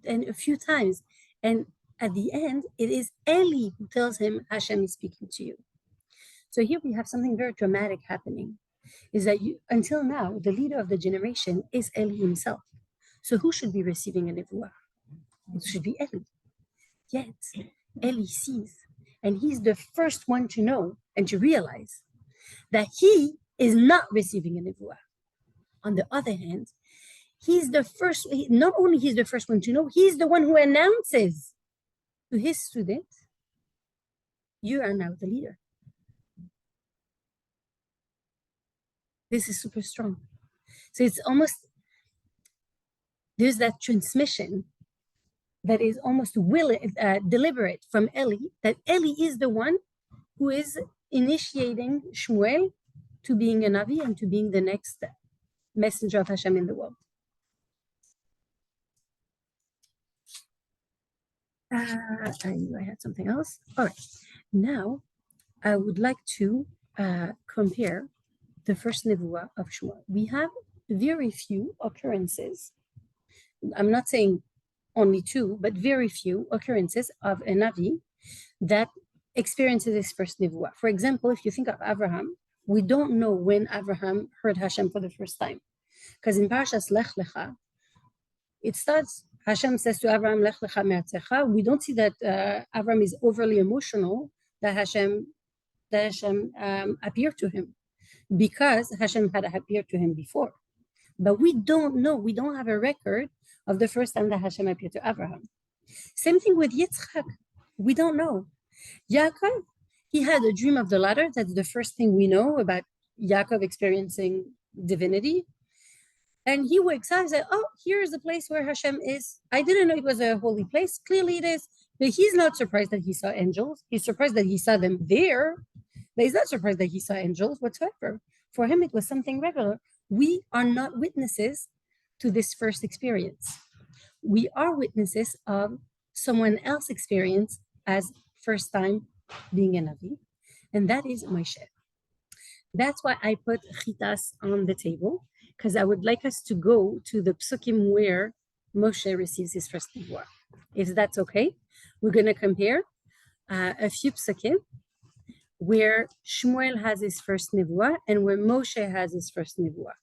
and a few times, and at the end it is Eli who tells him Hashem is speaking to you. So here we have something very dramatic happening, is that until now the leader of the generation is Eli himself. So who should be receiving a nevuah? It should be Eli. Yet Eli sees, and he's the first one to know and to realize that he is not receiving a nevuah. On the other hand, he's the first, not only he's the first one to know, he's the one who announces to his student, you are now the leader. This is super strong. So it's almost, there's that transmission that is almost deliberate from Eli, that Eli is the one who is initiating Shmuel to being a Navi and to being the next messenger of Hashem in the world. I knew I had something else. All right. Now, I would like to compare the first nevuah of Shmuel. We have very few occurrences. I'm not saying only two, but very few occurrences of a Navi that experiences his first nevuah. For example, if you think of Abraham, we don't know when Abraham heard Hashem for the first time. Because in Parashas Lech Lecha, it starts, Hashem says to Abraham, Lech Lecha me'atzecha. We don't see that Abraham is overly emotional that Hashem appeared to him, because Hashem had appeared to him before. But we don't know, we don't have a record of the first time that Hashem appeared to Abraham. Same thing with Yitzchak. We don't know. Yaakov, he had a dream of the ladder. That's the first thing we know about Yaakov experiencing divinity. And he wakes up and says, oh, here's the place where Hashem is. I didn't know it was a holy place. Clearly it is. But he's not surprised that he saw angels. He's surprised that he saw them there. But he's not surprised that he saw angels whatsoever. For him, it was something regular. We are not witnesses to this first experience. We are witnesses of someone else's experience as first time being a Navi, and that is Moshe. That's why I put Chitas on the table, because I would like us to go to the psukim where Moshe receives his first nevuah. If that's okay, we're going to compare a few psukim where Shmuel has his first nevuah and where Moshe has his first nevuah.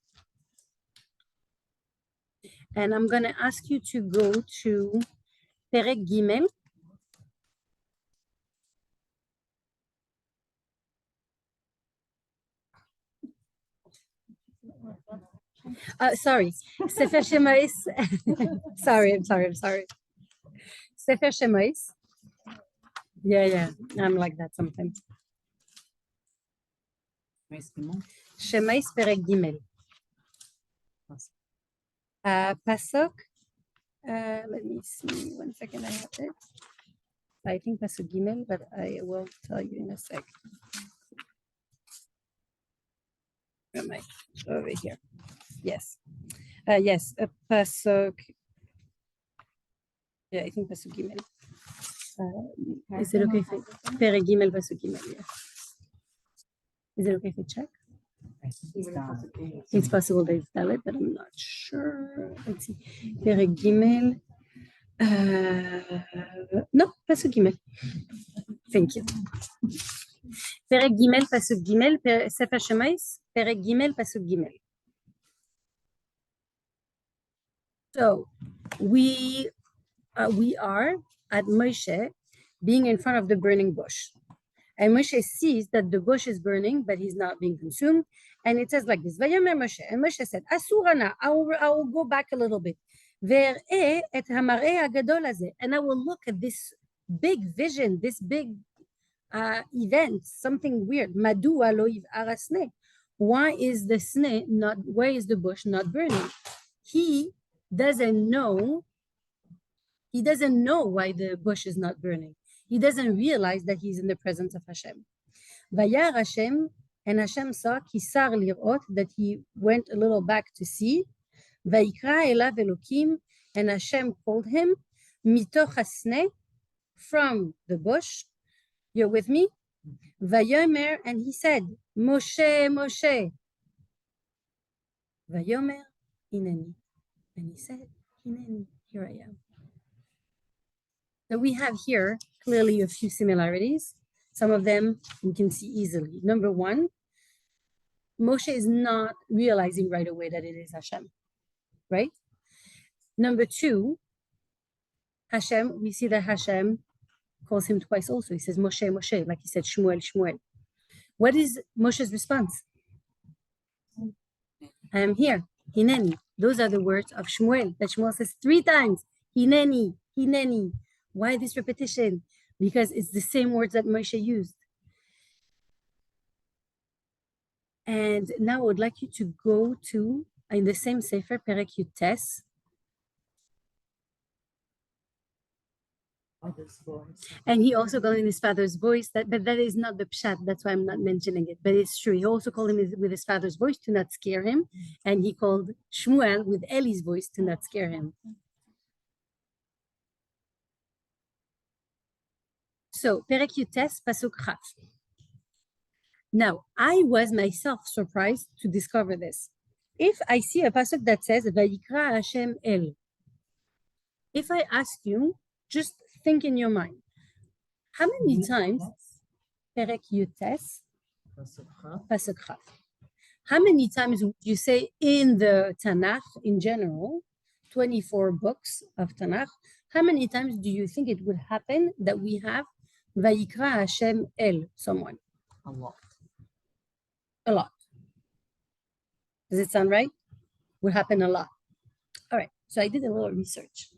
And I'm going to ask you to go to Perek Gimel. Sorry, Sefer Shemais. sorry. Sefer Shemais. Yeah, I'm like that sometimes. Shemais Perek Gimel. Pasuk. Let me see. 1 second, I have it. I think Pasuk Gimel, but I will tell you in a sec. Where am I? Over here. Yes. Yes, Pasuk. Yeah, I think Pasuk Gimel. Is it okay if I Perek Gimel Pasuk Gimel? Yeah. Is it okay if I check? It's possible that it's valid, but I'm not sure. Let's see. Perek Gimel. No, Pasuk Gimel. Thank you. Perek Gimel, Pasuk Gimel, Sefer Shemais, Perek Gimel, Pasuk Gimel. So we are at Moshe being in front of the burning bush. And Moshe sees that the bush is burning, but he's not being consumed. And it says like this, Vayomer Moshe. And Moshe said, Asurana, I will go back a little bit. Ve'er'eh et hamar'eh hagadol hazeh. And I will look at this big vision, this big event, something weird. Madua lo yiv'ar hasneh. Why is the sneh not, why is the bush not burning? He doesn't know why the bush is not burning. He doesn't realize that he's in the presence of Hashem. Vayar Hashem And Hashem saw, kisar lirot, that he went a little back to see. Vayikra elav Elokim, and Hashem called him, mitoch hasne, from the bush. You're with me? Vayomer, and he said, Moshe, Moshe. Vayomer, hineni. And he said, hineni, here I am. So we have here clearly a few similarities. Some of them we can see easily. Number one, Moshe is not realizing right away that it is Hashem, right? Number two, Hashem, we see that Hashem calls him twice also. He says, Moshe, Moshe, like he said, Shmuel, Shmuel. What is Moshe's response? I am here, hineni. Those are the words of Shmuel that Shmuel says 3 times, hineni, hineni. Why this repetition? Because it's the same words that Moshe used. And now I would like you to go to, in the same Sefer, Perek Yutes. Father's voice. And he also called in his father's voice, but that is not the pshat, that's why I'm not mentioning it, but it's true. He also called him with his father's voice to not scare him, and he called Shmuel with Eli's voice to not scare him. So, Perek Yutes, Pasuk Chaf. Now, I was myself surprised to discover this. If I see a pasuk that says, Vayikra Hashem El, if I ask you, just think in your mind, how many times, Perek Yutes, Pasuk Chaf, how many times would you say in the Tanakh in general, 24 books of Tanakh, how many times do you think it would happen that we have Vayikra Hashem El, someone? A lot. A lot. Does it sound right? Would happen a lot. All right, so I did a little research.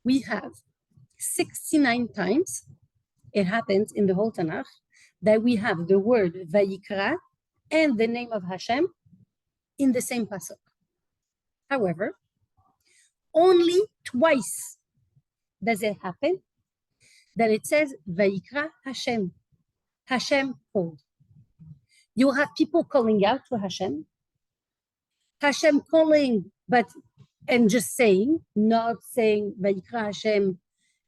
We have 69 times, it happens in the whole Tanakh, that we have the word Vayikra and the name of Hashem in the same pasuk. However, only twice does it happen that it says Vayikra Hashem. Hashem called. You'll have people calling out to Hashem. Hashem calling, and just saying, not saying Vayikra Hashem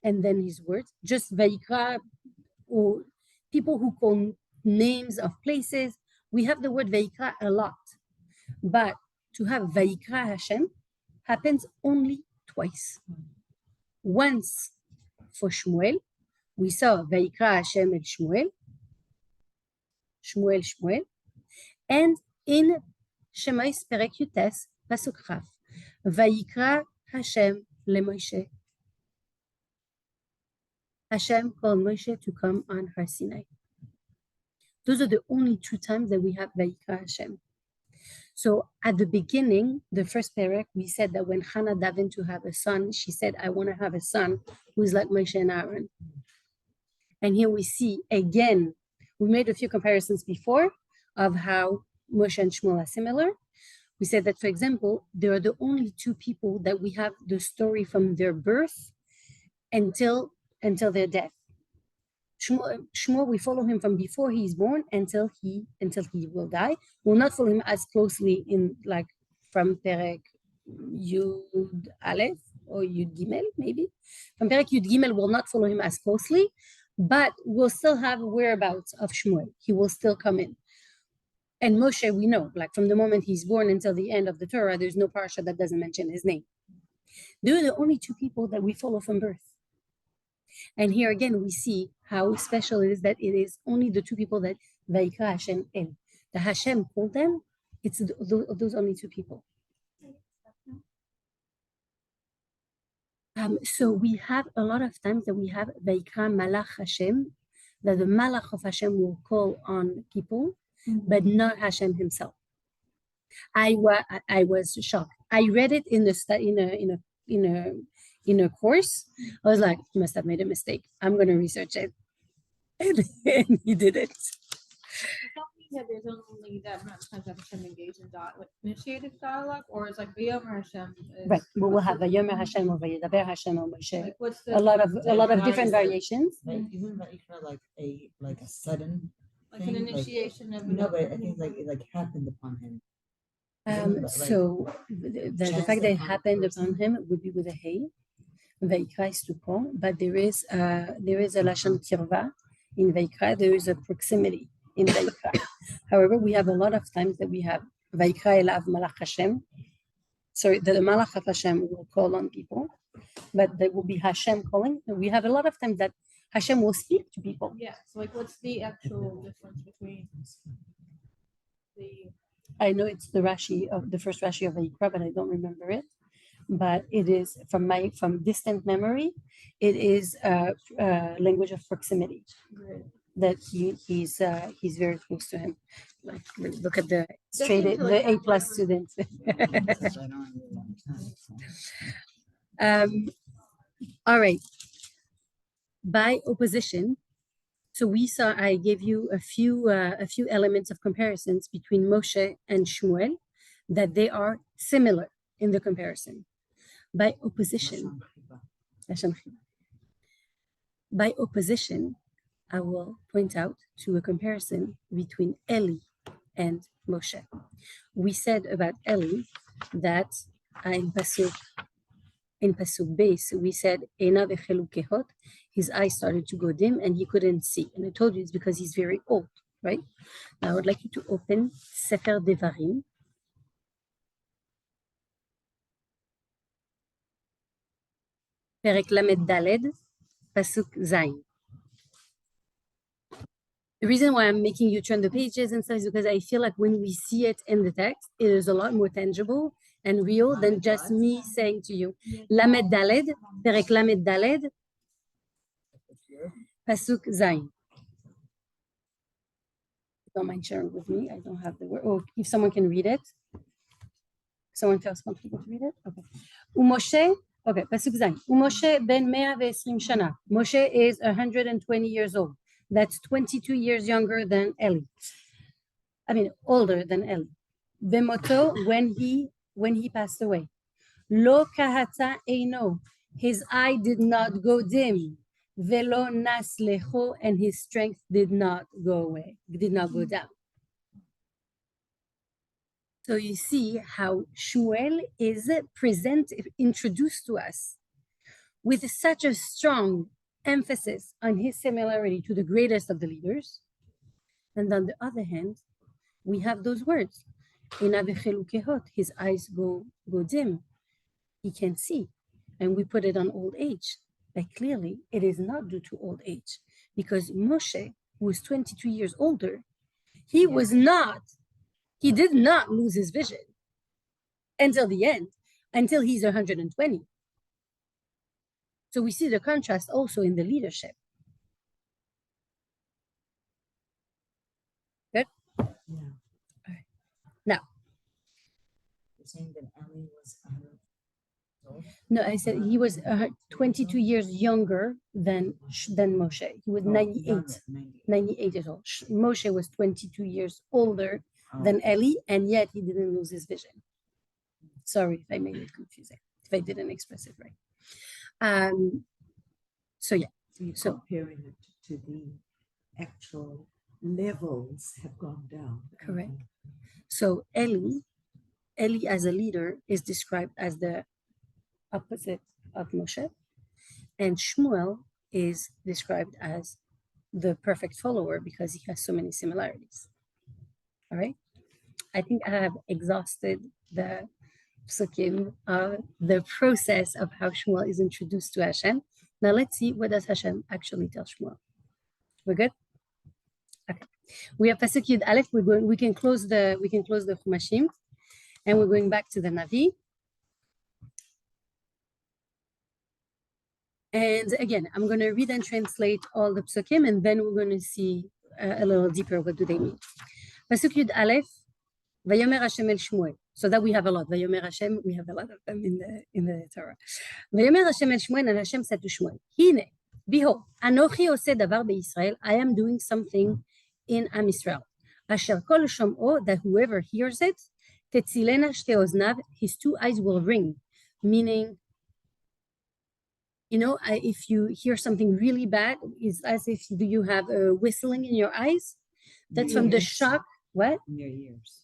and then his words, just Vayikra, or people who call names of places. We have the word Vayikra a lot, but to have Vayikra Hashem happens only twice. Once for Shmuel, we saw Vayikra Hashem el Shmuel, Shmuel, Shmuel, and in Shemais Perek Yutes, Pasuk Chaf, Vayikra Hashem le Moshe. Hashem called Moshe to come on Har Sinai. Those are the only 2 times that we have Vayikra Hashem. So at the beginning, the first Perek, we said that when Hannah davened to have a son, she said, I want to have a son who's like Moshe and Aaron. And here we see again, we made a few comparisons before of how Moshe and Shmuel are similar. We said that, for example, there are the only 2 people that we have the story from their birth until their death. Shmuel, we follow him from before he's born until he will die. We'll not follow him as closely in like from Perek Yud Aleph or Yud Gimel, maybe. From Perek Yud Gimel, we'll not follow him as closely, but we'll still have whereabouts of Shmuel. He will still come in. And Moshe, we know, like from the moment he's born until the end of the Torah, there's no parsha that doesn't mention his name. They're the only 2 people that we follow from birth. And here again, we see how special it is that it is only the 2 people that Vayikra Hashem El. The Hashem called them, it's those only 2 people. So we have a lot of times that we have Vayikra Malach Hashem, that the Malach of Hashem will call on people, but not Hashem himself. I was shocked. I read it in a course. I was like, you must have made a mistake. I'm going to research it. And he did it. That there's only that amount of times that Hashem engaged in initiated dialogue, or it's like Vayomer Hashem. Right. But we'll have Vayomer Hashem or Vayedaber Hashem or Moshe. Like what's the A lot of different variations. Like, isn't Vayikra like a sudden Like an thing? initiation of No, but I another- think like it like happened upon him. So the fact that it happened upon him would be with a hey, Vaikra is to call, but there is a lashon kirva in Vaikra. There is a proximity in Vaikra. However, we have a lot of times that we have Vaikra elav malach Hashem. Sorry, the malach of Hashem will call on people, but there will be Hashem calling. And we have a lot of times that Hashem will speak to people. Yeah, so like what's the actual difference between the I know it's the Rashi of the first Rashi of Vaikra, but I don't remember it. But it is from distant memory. It is language of proximity. That he's very close to him. Like look at the straight A, seems like the A that plus difference. students. All right. By opposition, so we saw. I gave you a few elements of comparisons between Moshe and Shmuel, that they are similar in the comparison. By opposition, I will point out to a comparison between Eli and Moshe. We said about Eli that in Pasuk base, we said Einav echelu kehot, his eyes started to go dim and he couldn't see. And I told you it's because he's very old, right? Now I would like you to open Sefer Devarim. Perek Lamed Daled, Pasuk Zayin. The reason why I'm making you turn the pages and stuff is because I feel like when we see it in the text, it is a lot more tangible and real than just me saying to you, Lamed Daled, Perek Lamed Daled, Pasuk Zayin. Don't mind sharing with me. I don't have the word. Oh, if someone can read it. Someone feels comfortable to read it? Okay. Umoshe, okay, Pasuk Zayin. Umoshe ben 120 shana. Moshe is 120 years old. That's 22 years younger than Eli. I mean, older than Eli. Vemoto, when he passed away. Lo kahata eino. His eye did not go dim. Velo nas lecho, and his strength did not go away, did not go down. So you see how Shmuel is introduced to us with such a strong emphasis on his similarity to the greatest of the leaders. And on the other hand, we have those words. His eyes go dim. He can't see. And we put it on old age. But clearly, it is not due to old age. Because Moshe, who was 22 years older, he did not lose his vision until the end, until he's 120. So we see the contrast also in the leadership. Good? Yeah. All right. Now, You're saying that Eli was 100 years old? no, I said he was 22 years younger than Moshe. He was 98. Younger, 98 years old. Moshe was 22 years older than Eli, and yet he didn't lose his vision. Sorry if I made it confusing, if I didn't express it right. So yeah. So you're So- comparing it to the actual levels have gone down. Correct. So Eli as a leader is described as the opposite of Moshe, and Shmuel is described as the perfect follower because he has so many similarities. All right. I think I have exhausted the psukim of the process of how Shmuel is introduced to Hashem. Now let's see, what does Hashem actually tell Shmuel? We're good? Okay. We have Pasuk Yud Aleph. We can close the Chumashim, and we're going back to the Navi. And again, I'm going to read and translate all the psukim, and then we're going to see a little deeper what do they mean. Pasuk Yud Aleph, Vayomer Hashem el Shmuel. So that we have a lot. Vayomer Hashem, we have a lot of them in the Torah. Vayomer Hashem el Shmuel, and Hashem said to Shmuel, Hine, behold, Anochi oseh davar beYisrael, I am doing something in Am Yisrael. Asher kol shom'o, that whoever hears it, tetzilena shte oznav, his two eyes will ring. Meaning, if you hear something really bad, it's as if you have a whistling in your eyes. That's from the Ears. shock. What? In your ears.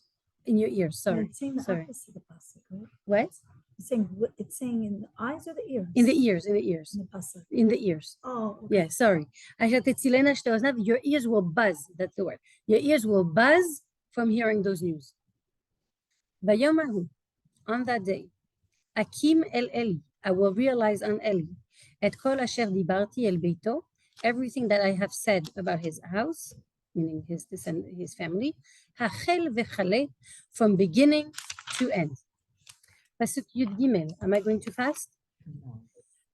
In your ears. Yeah, Sorry. it's saying the Sorry. opposite of pasuk, right? What? It's saying in the eyes or the ears? In the ears. In the ears. In the pasuk. In the ears. Oh, okay. Yeah, sorry. Your ears will buzz. That's the word. Your ears will buzz from hearing those news. Vayomahu, on that day, Akim el Eli, I will realize on Eli, et kol asher dibarti el beito, everything that I have said about his house, meaning his family, hachel vechale, from beginning to end. Pasuk Yud Gimel, am I going too fast? No.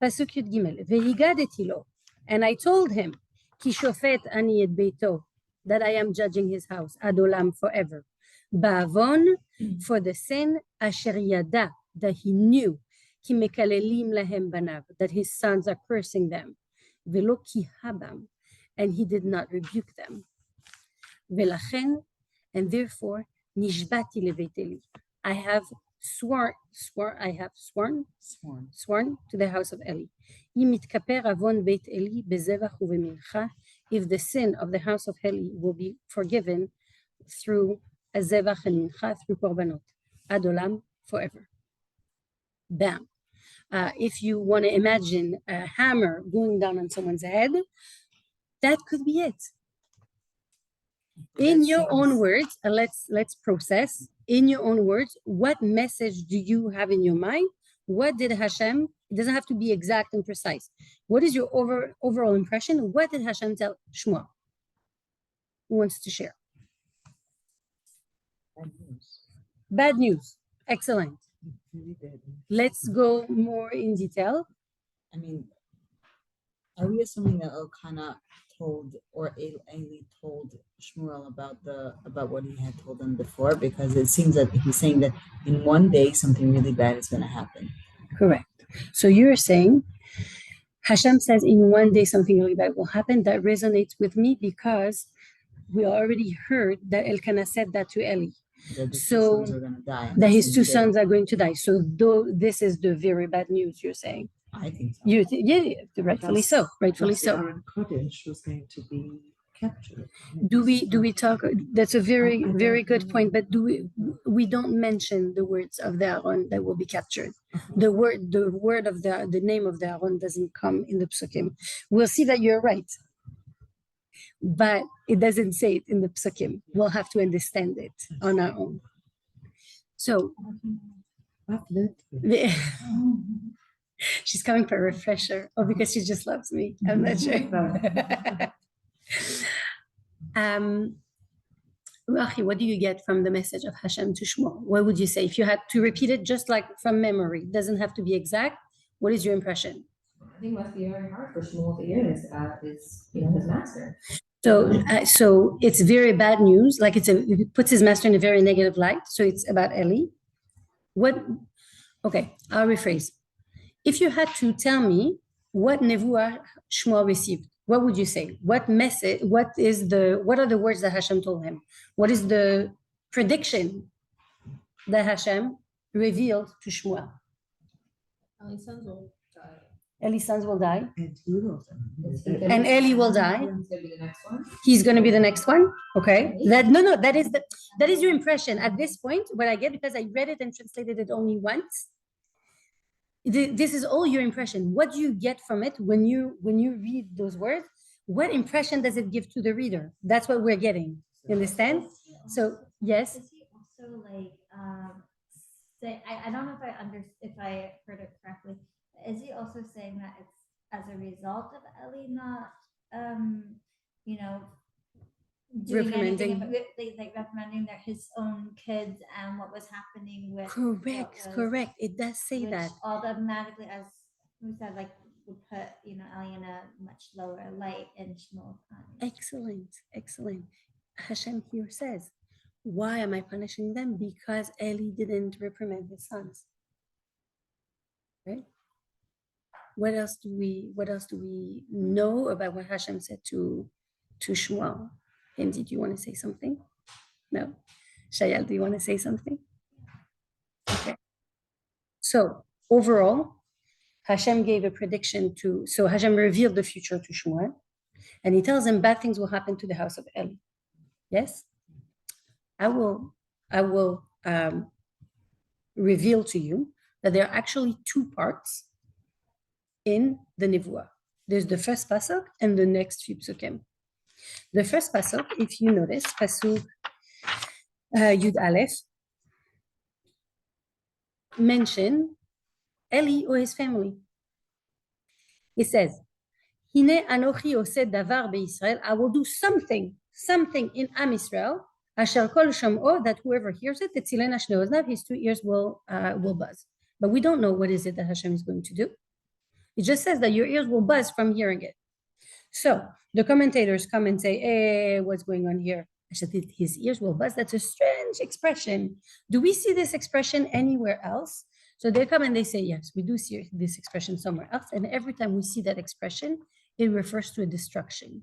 Pasuk Yud Gimel, vehigadeti lo, and I told him, ki shofet ani et beito, that I am judging his house, adolam forever. Ba'avon, for the sin, asher yada, that he knew, ki mekalelim lahem banav, that his sons are cursing them, velo ki habam, and he did not rebuke them. Velachen, and therefore, nishbati leveit Eli, I have sworn to the house of Eli. Imitkaper avon beit Eli bezevach uvemincha, if the sin of the house of Eli will be forgiven through a zevach and mincha, through korbanot, adolam, forever. Bam. If you want to imagine a hammer going down on someone's head, that could be it. In your own words, let's process. In your own words, what message do you have in your mind? What did Hashem? It doesn't have to be exact and precise. What is your overall impression? What did Hashem tell Shmuel? Who wants to share? Bad news. Bad news. Excellent. Really bad. Let's go more in detail. I mean, are we assuming that Elkanah told or Eli told Shmuel about what he had told them before? Because it seems that he's saying that in one day something really bad is going to happen. Correct. So you're saying Hashem says in one day something really bad will happen. That resonates with me because we already heard that Elkanah said that to Eli. That the So, two sons are going to die. on That the his same two day. sons are going to die. So though this is the very bad news you're saying. I think so. Yeah, rightfully so. Rightfully Plus the so. Aaron Kodesh was going to be captured. Do we talk? That's a very good point. But we don't mention the words of the Aaron that will be captured. The word of the name of the Aaron doesn't come in the psukim. We'll see that you're right, but it doesn't say it in the psukim. We'll have to understand it on our own. So I've learned this. she's coming for a refresher, or because she just loves me. I'm not sure. Rachi, what do you get from the message of Hashem to Shmuel? What would you say if you had to repeat it just like from memory? It doesn't have to be exact. What is your impression? I think it must be very hard for Shmuel to hear this about his master. So it's very bad news. Like it puts his master in a very negative light. So it's about Eli. Okay, I'll rephrase. If you had to tell me what nevuah Shmuel received, what would you say? What message? What are the words that Hashem told him? What is the prediction that Hashem revealed to Shmuel? Eli's sons will die. Eli's sons will die, And he will. and Eli will die. He's gonna be the next one. He's going to be the next one. Okay. That is your impression at this point. What I get, because I read it and translated it only once. This is all your impression. What do you get from it when you read those words? What impression does it give to the reader? That's what we're getting. You understand? So yes. Does he also like say? I don't know if I heard it correctly. Is he also saying that it's as a result of Eli not, doing Reprimanding. anything about like reprimanding his own kids and what was happening with Correct. It does say which that. automatically, as we said, like would put Eli in a much lower light in Shmuel's eyes. Excellent. Hashem here says, why am I punishing them? Because Eli didn't reprimand his sons. Right? What else do we know about what Hashem said to Shmuel? Hindi, do you want to say something? No? Shayal, do you want to say something? Okay. So overall, Hashem gave a prediction so Hashem revealed the future to Shmuel, and he tells him bad things will happen to the house of Eli. Yes, I will reveal to you that there are actually two parts in the Nevuah. There's the first pasuk and the next few psukim. The first pasuk, if you notice, pasuk Yud Aleph, mention Eli or his family. It says, Hine anochi oseh davar beIsrael. I will do something in Am Israel. Asher kol sham'o, that whoever hears it, tetzilena shnei oznav, his 2 ears will buzz. But we don't know what is it that Hashem is going to do. It just says that your ears will buzz from hearing it. So the commentators come and say, hey, what's going on here? His ears will buzz. That's a strange expression. Do we see this expression anywhere else? So they come and they say, yes, we do see this expression somewhere else. And every time we see that expression, it refers to a destruction.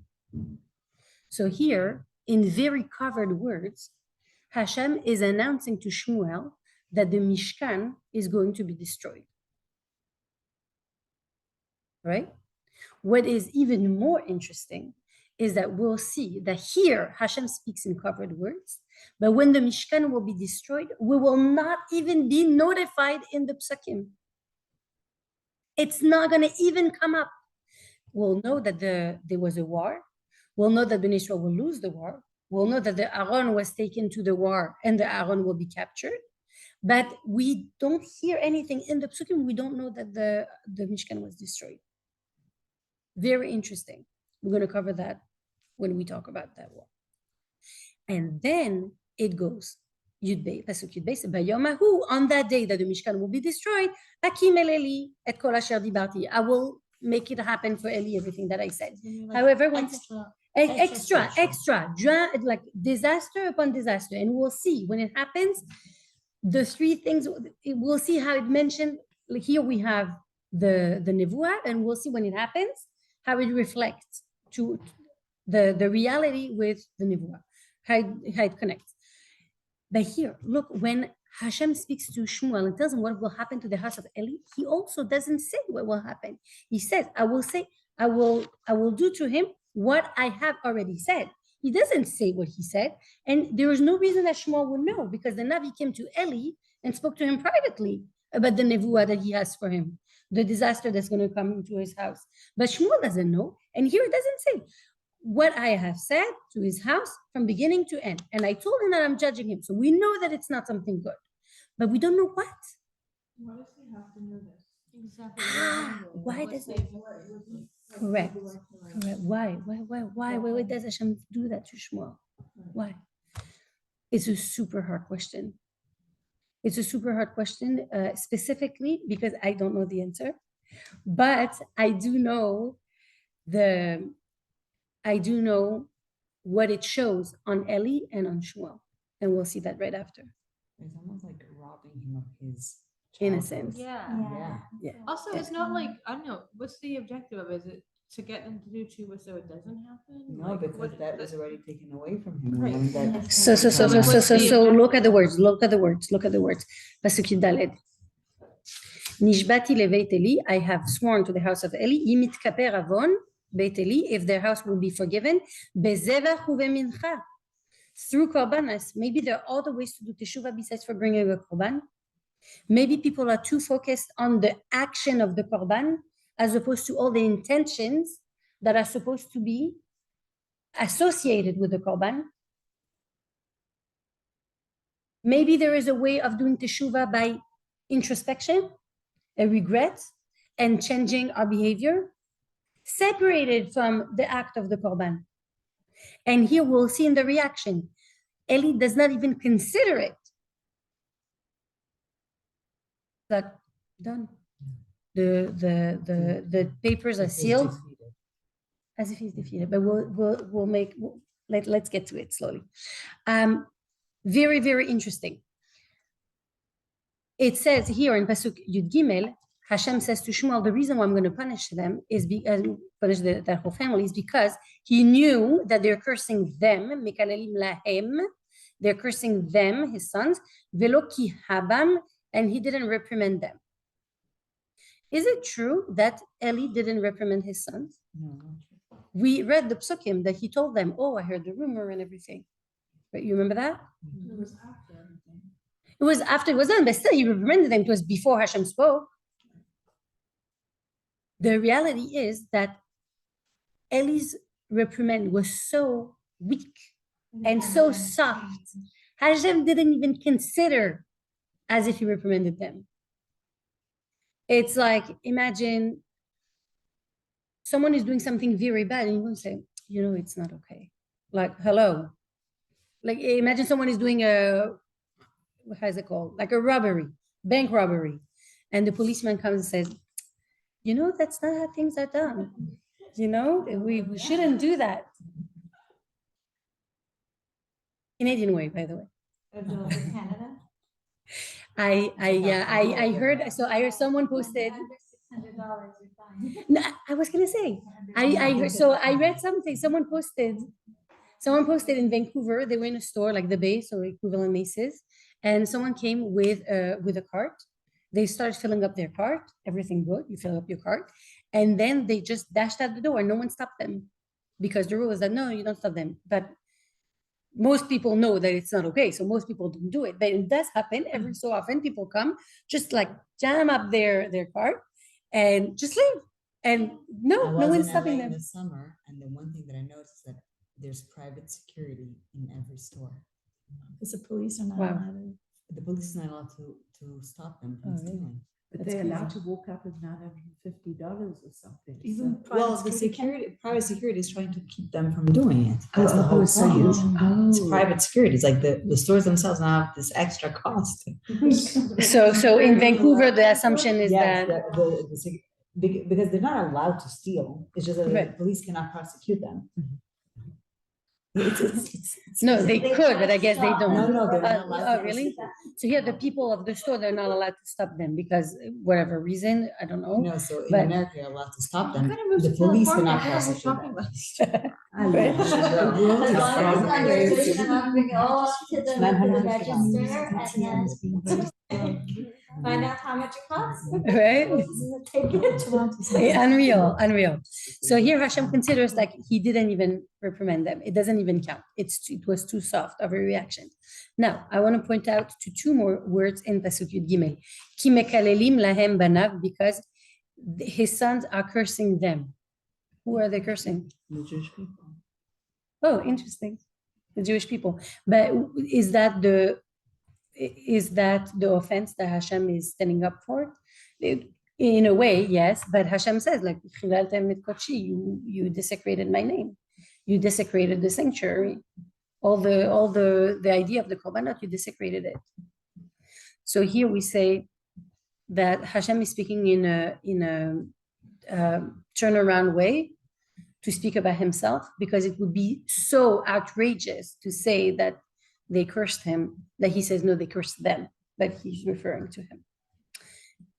So here, in very covered words, Hashem is announcing to Shmuel that the Mishkan is going to be destroyed. Right? What is even more interesting is that we'll see that here Hashem speaks in covered words, but when the Mishkan will be destroyed, we will not even be notified in the psukim. It's not going to even come up. We'll know that there was a war. We'll know that Ben Israel will lose the war. We'll know that the Aaron was taken to the war and the Aaron will be captured. But we don't hear anything in the psukim. We don't know that the Mishkan was destroyed. Very interesting. We're going to cover that when we talk about that war. And then it goes, Yud Pasuk Yud Beis, Bayomahu, on that day that the Mishkan will be destroyed, Akim el Eli et kol asher dibarti. I will make it happen for Eli, everything that I said. However, when extra, like disaster upon disaster. And we'll see when it happens, the three things, we'll see how it mentioned. Like here we have the Nevuah, and we'll see when it happens, how it reflects to the reality with the Nevuah, how it connects. But here, look, when Hashem speaks to Shmuel and tells him what will happen to the house of Eli, he also doesn't say what will happen. He says, I will do to him what I have already said. He doesn't say what he said. And there is no reason that Shmuel would know, because the Navi came to Eli and spoke to him privately about the Nevuah that he has for him, the disaster that's going to come into his house. But Shmuel doesn't know. And here it doesn't say what I have said to his house from beginning to end. And I told him that I'm judging him. So we know that it's not something good, but we don't know what. Why does he have to know this? Exactly. Why does it? Correct. Why does Hashem do that to Shmuel? Why? It's a super hard question. It's a super hard question, specifically because I don't know the answer, but I do know what it shows on Eli and on Shmuel, and we'll see that right after. It's almost like robbing him of his Innocence. childhood. Yeah. Also, it's not like, I don't know, what's the objective of it? Is it to get them to do tshuva so it doesn't happen? No, Like, because what- that was already taken away from him. Right. And that- So look at the words. Pasuk Yud Daled. Nishbati leveit Eli, I have sworn to the house of Eli, Yimit kaper avon beit Eli, if their house will be forgiven, bezevach uvemincha, through korbanos. Maybe there are other ways to do teshuvah besides for bringing a korban. Maybe people are too focused on the action of the korban as opposed to all the intentions that are supposed to be associated with the korban. Maybe there is a way of doing teshuvah by introspection, a regret, and changing our behavior, separated from the act of the korban. And here we'll see in the reaction, Eli does not even consider it. That done. The papers are sealed as if he's defeated, but let's get to it slowly. Very, very interesting. It says here in Pasuk Yud Gimel, Hashem says to Shmuel, the reason why I'm going to punish them is punish that whole family is because he knew that they're cursing them, Mikalelim lahem, they're cursing them, his sons, velo ki habam, and he didn't reprimand them. Is it true that Eli didn't reprimand his sons? No, not true. We read the psukim that he told them, oh, I heard the rumor and everything. Right? You remember that? It was after everything. It was after it was done, but still, you reprimanded them. It was before Hashem spoke. The reality is that Eli's reprimand was so weak and so soft. Hashem didn't even consider as if he reprimanded them. It's like, imagine someone is doing something very bad and you want to say, you know, it's not okay. Like, hello. Like, imagine someone is doing how is it called? Like a robbery, bank robbery. And the policeman comes and says, you know, that's not how things are done. You know, we shouldn't do that. Canadian way, by the way. Canada. I heard, so I heard someone posted. Under $600, you're fine. No, I was gonna say, I heard, so I read something, someone posted in Vancouver, they were in a store like the Bay, so equivalent Macy's, and someone came with a cart. They started filling up their cart, everything good, you fill up your cart, and then they just dashed out the door. No one stopped them because the rule is that no, you don't stop them. But most people know that it's not okay, so most people don't do it. But it does happen every so often. People come, just like jam up their cart and just leave. And no one's stopping them. In the summer, and the one thing that I noticed is that there's private security in every store. Because the police are not Wow. allowed to. The police is not allowed to stop them from Oh, really? stealing. But That's they're allowed crazy. to walk up with $950 or something. Even so- Well, the private security is trying to keep them from doing it. That's the Oh, whole so point. It's oh. private security. It's like the stores themselves now have this extra cost. So in Vancouver, the assumption is Yes, that because they're not allowed to steal. It's just that the Right. police cannot prosecute them. no, they could, but I guess they don't. No, they're not allowed to Really? prosecute. So here, the people of the store, they're not allowed to stop them because whatever reason, I don't know. No, so in But- America, you're allowed to stop them. Kind of moves The to police California. cannot I don't know what prosecute we're talking them. I Right. love it. The world As is long as strong. it's under a certain amount, bring it all up to the register and then find out how much it costs. Right? Take it. Unreal. So here Hashem considers like he didn't even reprimand them. It doesn't even count. It was too soft of a reaction. Now, I want to point out to two more words in Pasuk Yud Gimel. Ki mekalelim lahem banav, because his sons are cursing them. Who are they cursing? The Jewish people. Oh, interesting. The Jewish people. But is that the offense that Hashem is standing up for? In a way, yes, but Hashem says, like, you desecrated my name. You desecrated the sanctuary. All the idea of the korbanot, you desecrated it. So here we say that Hashem is speaking in a turnaround way to speak about himself, because it would be so outrageous to say that they cursed him, that he says, no, they cursed them, but he's referring to him.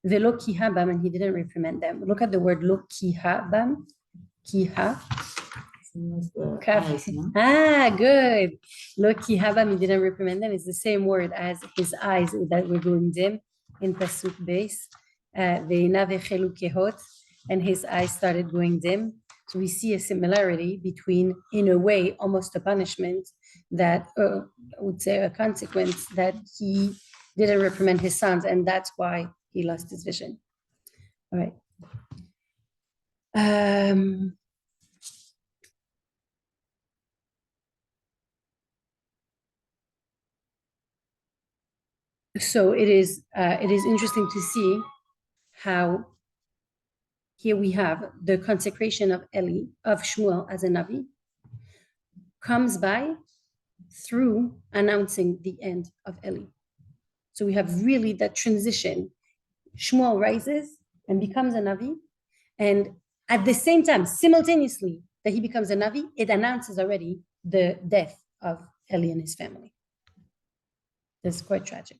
Velo kihabam, and he didn't reprimand them. Look at the word lo kihabam, kiha. Eyes, no? Good. Lo kihabam, he didn't reprimand them. It's the same word as his eyes that were going dim in Pasuk base. Ve'inav echelu kehot, and his eyes started going dim. So we see a similarity between, in a way, almost a punishment that, I would say a consequence, that he didn't reprimand his sons, and that's why he lost his vision. All right. So it is interesting to see how here we have the consecration of Shmuel as a Navi comes by through announcing the end of Eli. So we have really that transition. Shmuel rises and becomes a Navi, and at the same time, simultaneously that he becomes a Navi, it announces already the death of Eli and his family. That's quite tragic.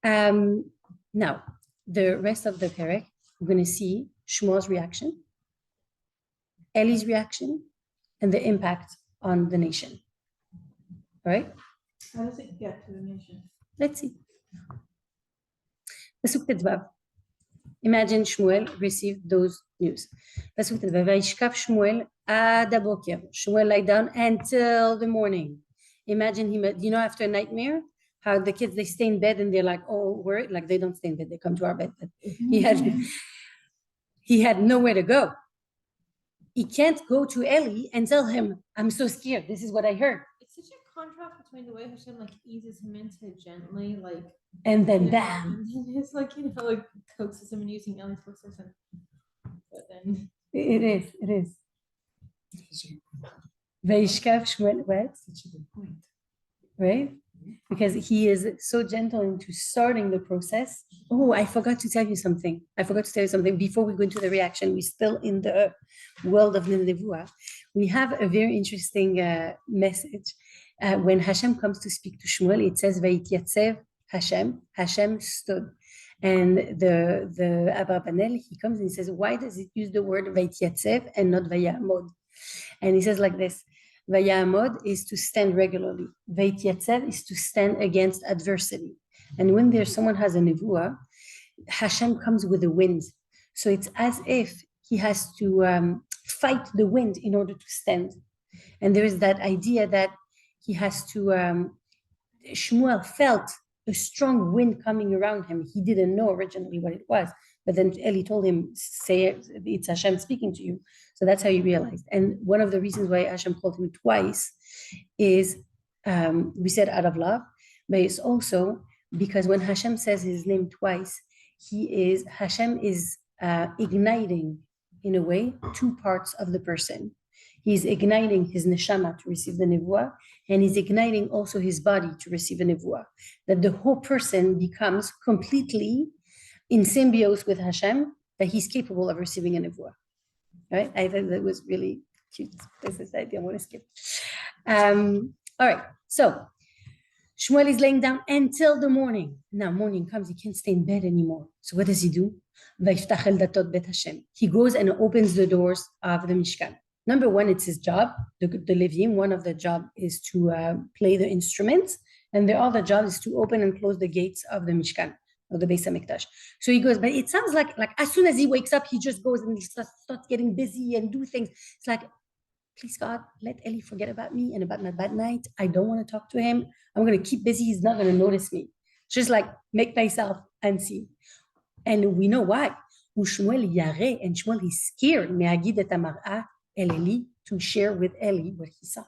Now, the rest of the Perek, we're going to see Shmuel's reaction, Eli's reaction, and the impact on the nation. All right? How does it get to the nation? Let's see. Pasuk Tetvav. Imagine Shmuel received those news. Pasuk Tetvav. Vayishkaf Shmuel ad haboker. Shmuel lay down until the morning. Imagine him, after a nightmare, how the kids, they stay in bed and they're like, oh, we're like, they don't stay in bed, they come to our bed. But he had nowhere to go. He can't go to Eli and tell him, I'm so scared. This is what I heard. It's such a contrast between the way Hashem like eases him into gently, like, And then you know, bam. and then it's like, like coaxes him and using Ellie's voices, and but then It is. Vaishkav Shmuel, what? Such a good point. Right? Because he is so gentle into starting the process. Oh, I forgot to tell you something. Before we go into the reaction. We're still in the world of Nevuah. We have a very interesting message. When Hashem comes to speak to Shmuel, it says, Vayityatzeh Hashem. Hashem stood. And the Abarbanel, he comes and he says, why does it use the word Vayityatzeh and not Vayamod? And he says like this, Vayamod is to stand regularly. Vayityatzeh is to stand against adversity. And when there's someone has a nevuah, Hashem comes with the wind. So it's as if he has to fight the wind in order to stand. And there is that idea that he has to, Shmuel felt a strong wind coming around him. He didn't know originally what it was. But then Eli told him, say it, it's Hashem speaking to you. So that's how he realized. And one of the reasons why Hashem called him twice is, we said out of love, but it's also because when Hashem says his name twice, Hashem is igniting, in a way, two parts of the person. He's igniting his neshama to receive the nevuah, and he's igniting also his body to receive a nevuah. That the whole person becomes completely in symbiosis with Hashem, that he's capable of receiving a nevuah. Right? I thought that was really cute. This is the idea I want to skip. All right. So Shmuel is laying down until the morning. Now morning comes, he can't stay in bed anymore. So what does he do? He goes and opens the doors of the Mishkan. Number one, it's his job. The Levim, one of the job is to play the instruments, and the other job is to open and close the gates of the Mishkan, of the Beis HaMikdash. So he goes, but it sounds like as soon as he wakes up, he just goes and he starts getting busy and do things. It's like, please God, let Eli forget about me and about my bad night. I don't want to talk to him. I'm going to keep busy. He's not going to notice me. Just like make myself unseen. And we know why. Shmuel yare, and Shmuel is scared to share with Eli what he saw.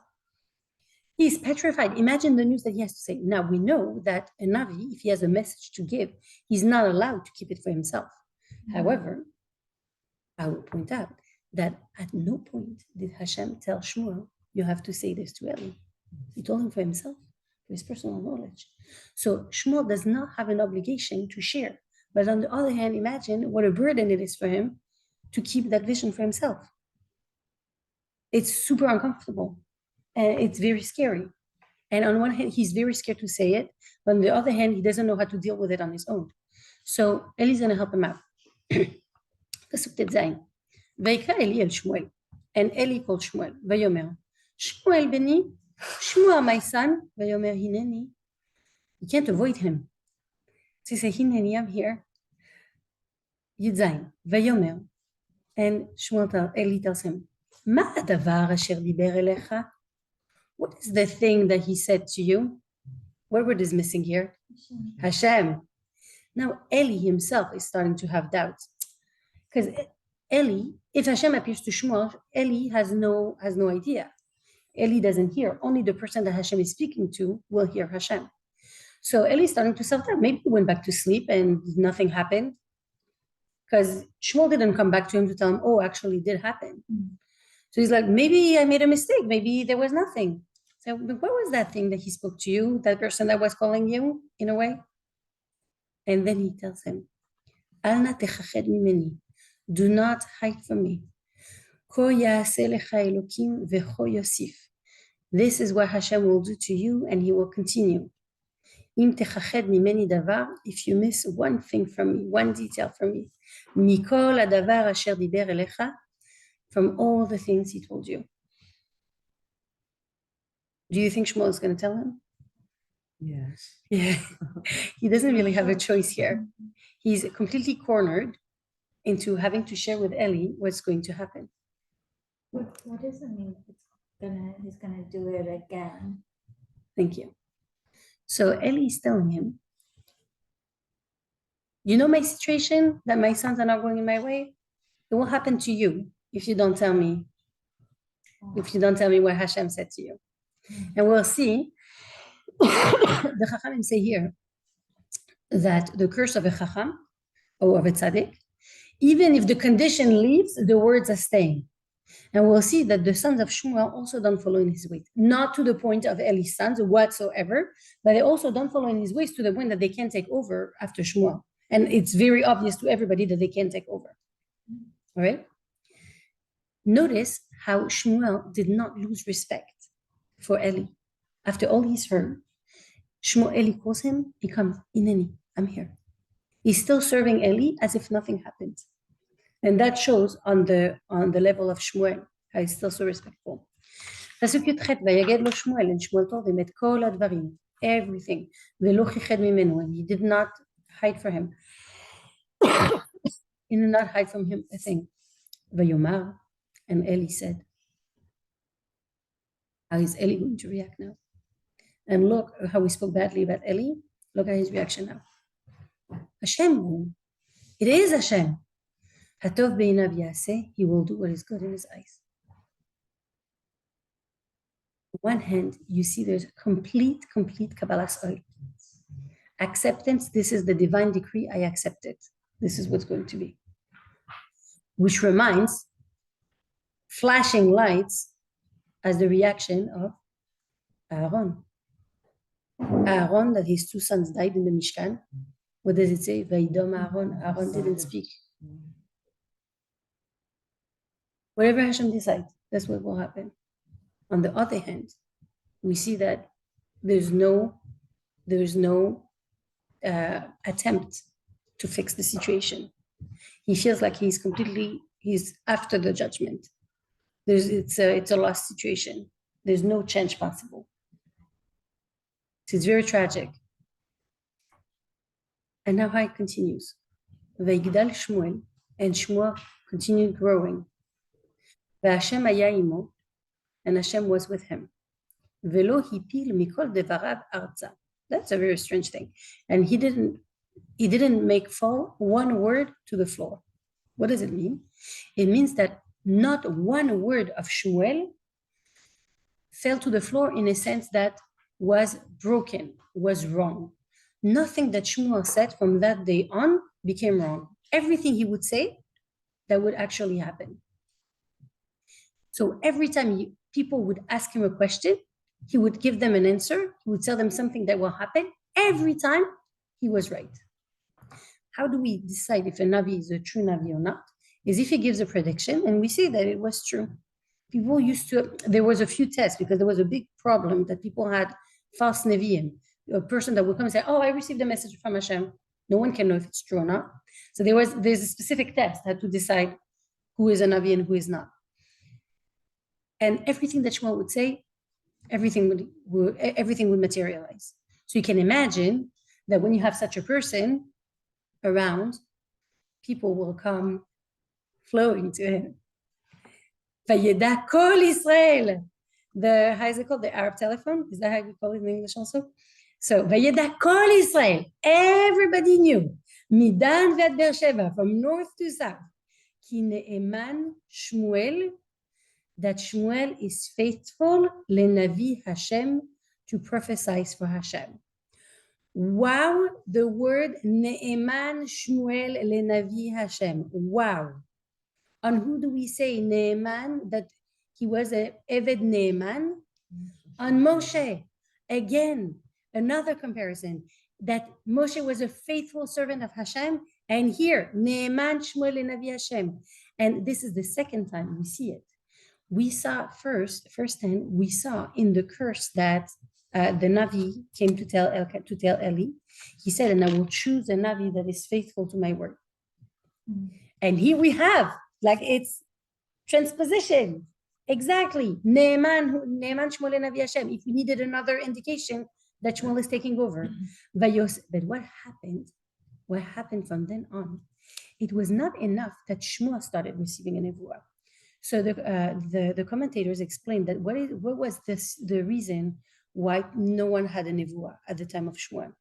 He's petrified. Imagine the news that he has to say. Now we know that a Navi, if he has a message to give, he's not allowed to keep it for himself. However, I will point out that at no point did Hashem tell Shmuel, you have to say this to Eli. He told him for himself, for his personal knowledge. So Shmuel does not have an obligation to share. But on the other hand, imagine what a burden it is for him to keep that vision for himself. It's super uncomfortable. And it's very scary. And on one hand, he's very scared to say it. But on the other hand, he doesn't know how to deal with it on his own. So Eli's going to help him out. Pasuk Tetzayin. Vayikra Eli el Shmuel. And Eli called Shmuel. Vayomer. Shmuel beni. Shmuel, my son. Vayomer hineni. You can't avoid him. So he said, hineni, I'm here. Yitzayin. Vayomer. And Eli tells him, Ma hadavar asher diber elecha? What is the thing that he said to you? What word is missing here? Hashem. Now Eli himself is starting to have doubts. Because Eli, if Hashem appears to Shmuel, Eli has no idea. Eli doesn't hear. Only the person that Hashem is speaking to will hear Hashem. So Eli is starting to self-doubt. Maybe he went back to sleep and nothing happened. Because Shmuel didn't come back to him to tell him, oh, actually it did happen. So he's like, maybe I made a mistake. Maybe there was nothing. So what was that thing that he spoke to you, that person that was calling you in a way? And then he tells him, Al na techached mimeni. Do not hide from me. Ko ya'aseh lecha Elokim v'cho yosif. This is what Hashem will do to you, and he will continue. Im techached mimeni davar, if you miss one thing from me, one detail from me, mikol hadavar asher diber elecha, from all the things he told you. Do you think Shmuel is going to tell him? Yes. Yeah. He doesn't really have a choice here. He's completely cornered into having to share with Eli what's going to happen. What does it mean? He's gonna do it again. Thank you. So Eli is telling him, you know my situation, that my sons are not going in my way? It will happen to you if you don't tell me, what Hashem said to you. And we'll see, the Chachamim say here, that the curse of a Chacham, or of a Tzaddik, even if the condition leaves, the words are staying. And we'll see that the sons of Shmuel also don't follow in his ways, not to the point of Eli's sons whatsoever, but they also don't follow in his ways to the point that they can't take over after Shmuel. And it's very obvious to everybody that they can't take over. All right? Notice how Shmuel did not lose respect for Eli. After all he's heard, Eli calls him, he comes, Ineni, I'm here. He's still serving Eli as if nothing happened. And that shows on the level of Shmuel, how he's still so respectful. פסוק י"ח, ויגד לו שמואל, and Shmuel told him את כל הדברים, everything, ולא חיחד ממנו, and he did not hide from him. He did not hide from him a thing. ויאמר, and Eli said, how is Eli going to react now? And look how we spoke badly about Eli. Look at his reaction now. Hashem, it is Hashem. Hatov beinav yaseh, he will do what is good in his eyes. On one hand, you see there's complete Kabbalah's oil. Acceptance, this is the divine decree, I accept it. This is what's going to be. Which reminds, flashing lights as the reaction of Aaron. Aaron, that his two sons died in the Mishkan. What does it say? Vaidom Aaron. Aaron didn't speak. Whatever Hashem decides, that's what will happen. On the other hand, we see that there's no attempt to fix the situation. He feels like he's after the judgment. It's a lost situation. There's no change possible. So it's very tragic. And now it continues. Vayigdal Shmuel, and Shmuel continued growing. V'Hashem haya imo, and Hashem was with him. Velo hipil mikol devarav arza. That's a very strange thing. And he didn't make fall one word to the floor. What does it mean? It means that not one word of Shmuel fell to the floor in a sense that was broken, was wrong. Nothing that Shmuel said from that day on became wrong. Everything he would say, that would actually happen. So every time people would ask him a question, he would give them an answer. He would tell them something that will happen. Every time he was right. How do we decide if a Navi is a true Navi or not? Is if he gives a prediction, and we see that it was true. People there was a few tests because there was a big problem that people had false Nevi'im. A person that would come and say, oh, I received a message from Hashem. No one can know if it's true or not. So there's a specific test that to decide who is a Navi and who is not. And everything that Shmuel would say, everything would materialize. So you can imagine that when you have such a person around, people will come flowing to him. Vayeda kol Israel. How is it called? The Arab telephone? Is that how you call it in English also? So, Vayeda kol Israel. Everybody knew. Midan v'ad Beersheba, from north to south. Ki ne'eman Shmuel, that Shmuel is faithful lenavi Hashem, to prophesy for Hashem. Wow, the word ne'eman Shmuel lenavi Hashem. Wow. On who do we say Ne'eman, that he was a Eved Ne'eman? On Moshe. Again, another comparison, that Moshe was a faithful servant of Hashem, and here, Ne'eman Shmuel lenavi Hashem. And this is the second time we see it. We saw firsthand, we saw in the curse that the Navi came to tell Eli. He said, and I will choose a Navi that is faithful to my word. And here we have, like it's transposition. Exactly. Ne'eman Shmuel lenavi Hashem. If we needed another indication that Shmuel is taking over. But what happened? What happened from then on? It was not enough that Shmuel started receiving a nevuah. So the commentators explained that what was the reason why no one had a nevuah at the time of Shmuel,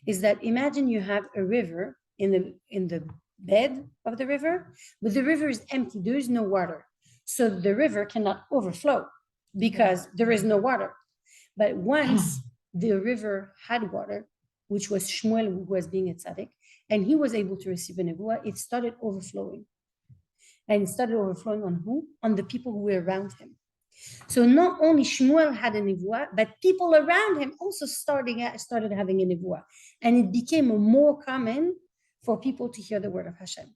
is that imagine you have a river in the bed of the river, but the river is empty. There is no water. So the river cannot overflow because there is no water. But once the river had water, which was Shmuel who was being a tzaddik, and he was able to receive a nevuah, it started overflowing. And it started overflowing on who? On the people who were around him. So not only Shmuel had a nevuah, but people around him also started having a nevuah. And it became more common for people to hear the word of Hashem.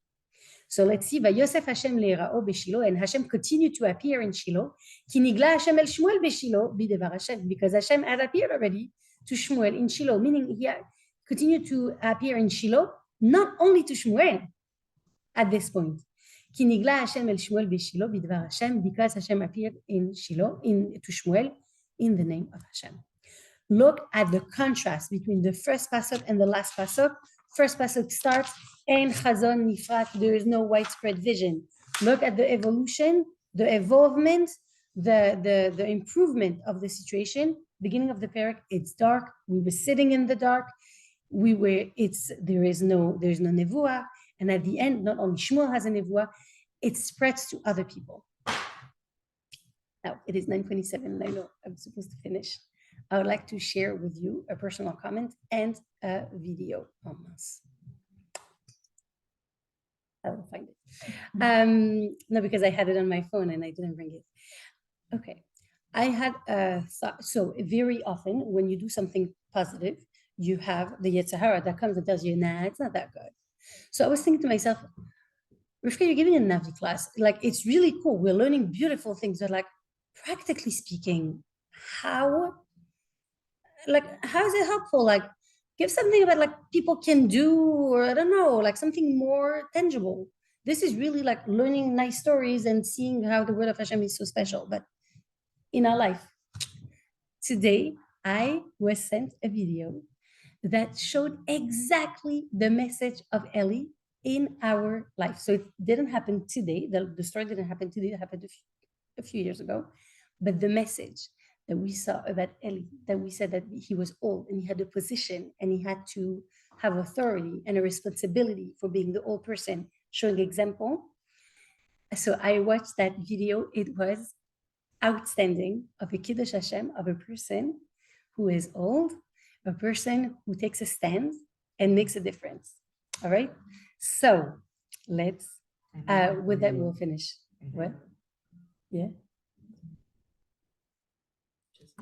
So let's see, Vayosef Hashem le'ira'o b'Shilo, and Hashem continued to appear in Shiloh. Ki nigla Hashem el Shmuel b'Shilo b'devar Hashem, because Hashem had appeared already to Shmuel in Shiloh, meaning he continued to appear in Shiloh, not only to Shmuel at this point. Ki nigla Hashem el Shmuel b'Shilo b'devar Hashem, because Hashem appeared in Shiloh, to Shmuel, in the name of Hashem. Look at the contrast between the first pasuk and the last pasuk. First pasuk starts, Ein chazon nifrat, there is no widespread vision. Look at the evolution, the evolvement, the improvement of the situation. Beginning of the Perek, it's dark. We were sitting in the dark. There is no nevuah. And at the end, not only Shmuel has a nevuah, it spreads to other people. Now, it is 9:27, and I know I'm supposed to finish. I would like to share with you a personal comment and a video on this. I will find it. No, because I had it on my phone and I didn't bring it. Okay. I had a thought. So very often when you do something positive, you have the Yetzer Hara that comes and tells you, nah, it's not that good. So I was thinking to myself, Rivka, you're giving a Navi class. Like, it's really cool. We're learning beautiful things. But like, practically speaking, how is it helpful? Like, give something about like people can do, or I don't know, like something more tangible. This is really like learning nice stories and seeing how the word of Hashem is so special. But in our life, today, I was sent a video that showed exactly the message of Eli in our life. So it didn't happen today. The story didn't happen today. It happened a few years ago. But the message that we saw about Eli, that we said that he was old and he had a position and he had to have authority and a responsibility for being the old person, showing example. So I watched that video. It was outstanding, of a Kiddush Hashem, of a person who is old, a person who takes a stand and makes a difference. All right. So let's, with that, we'll finish. What? Yeah.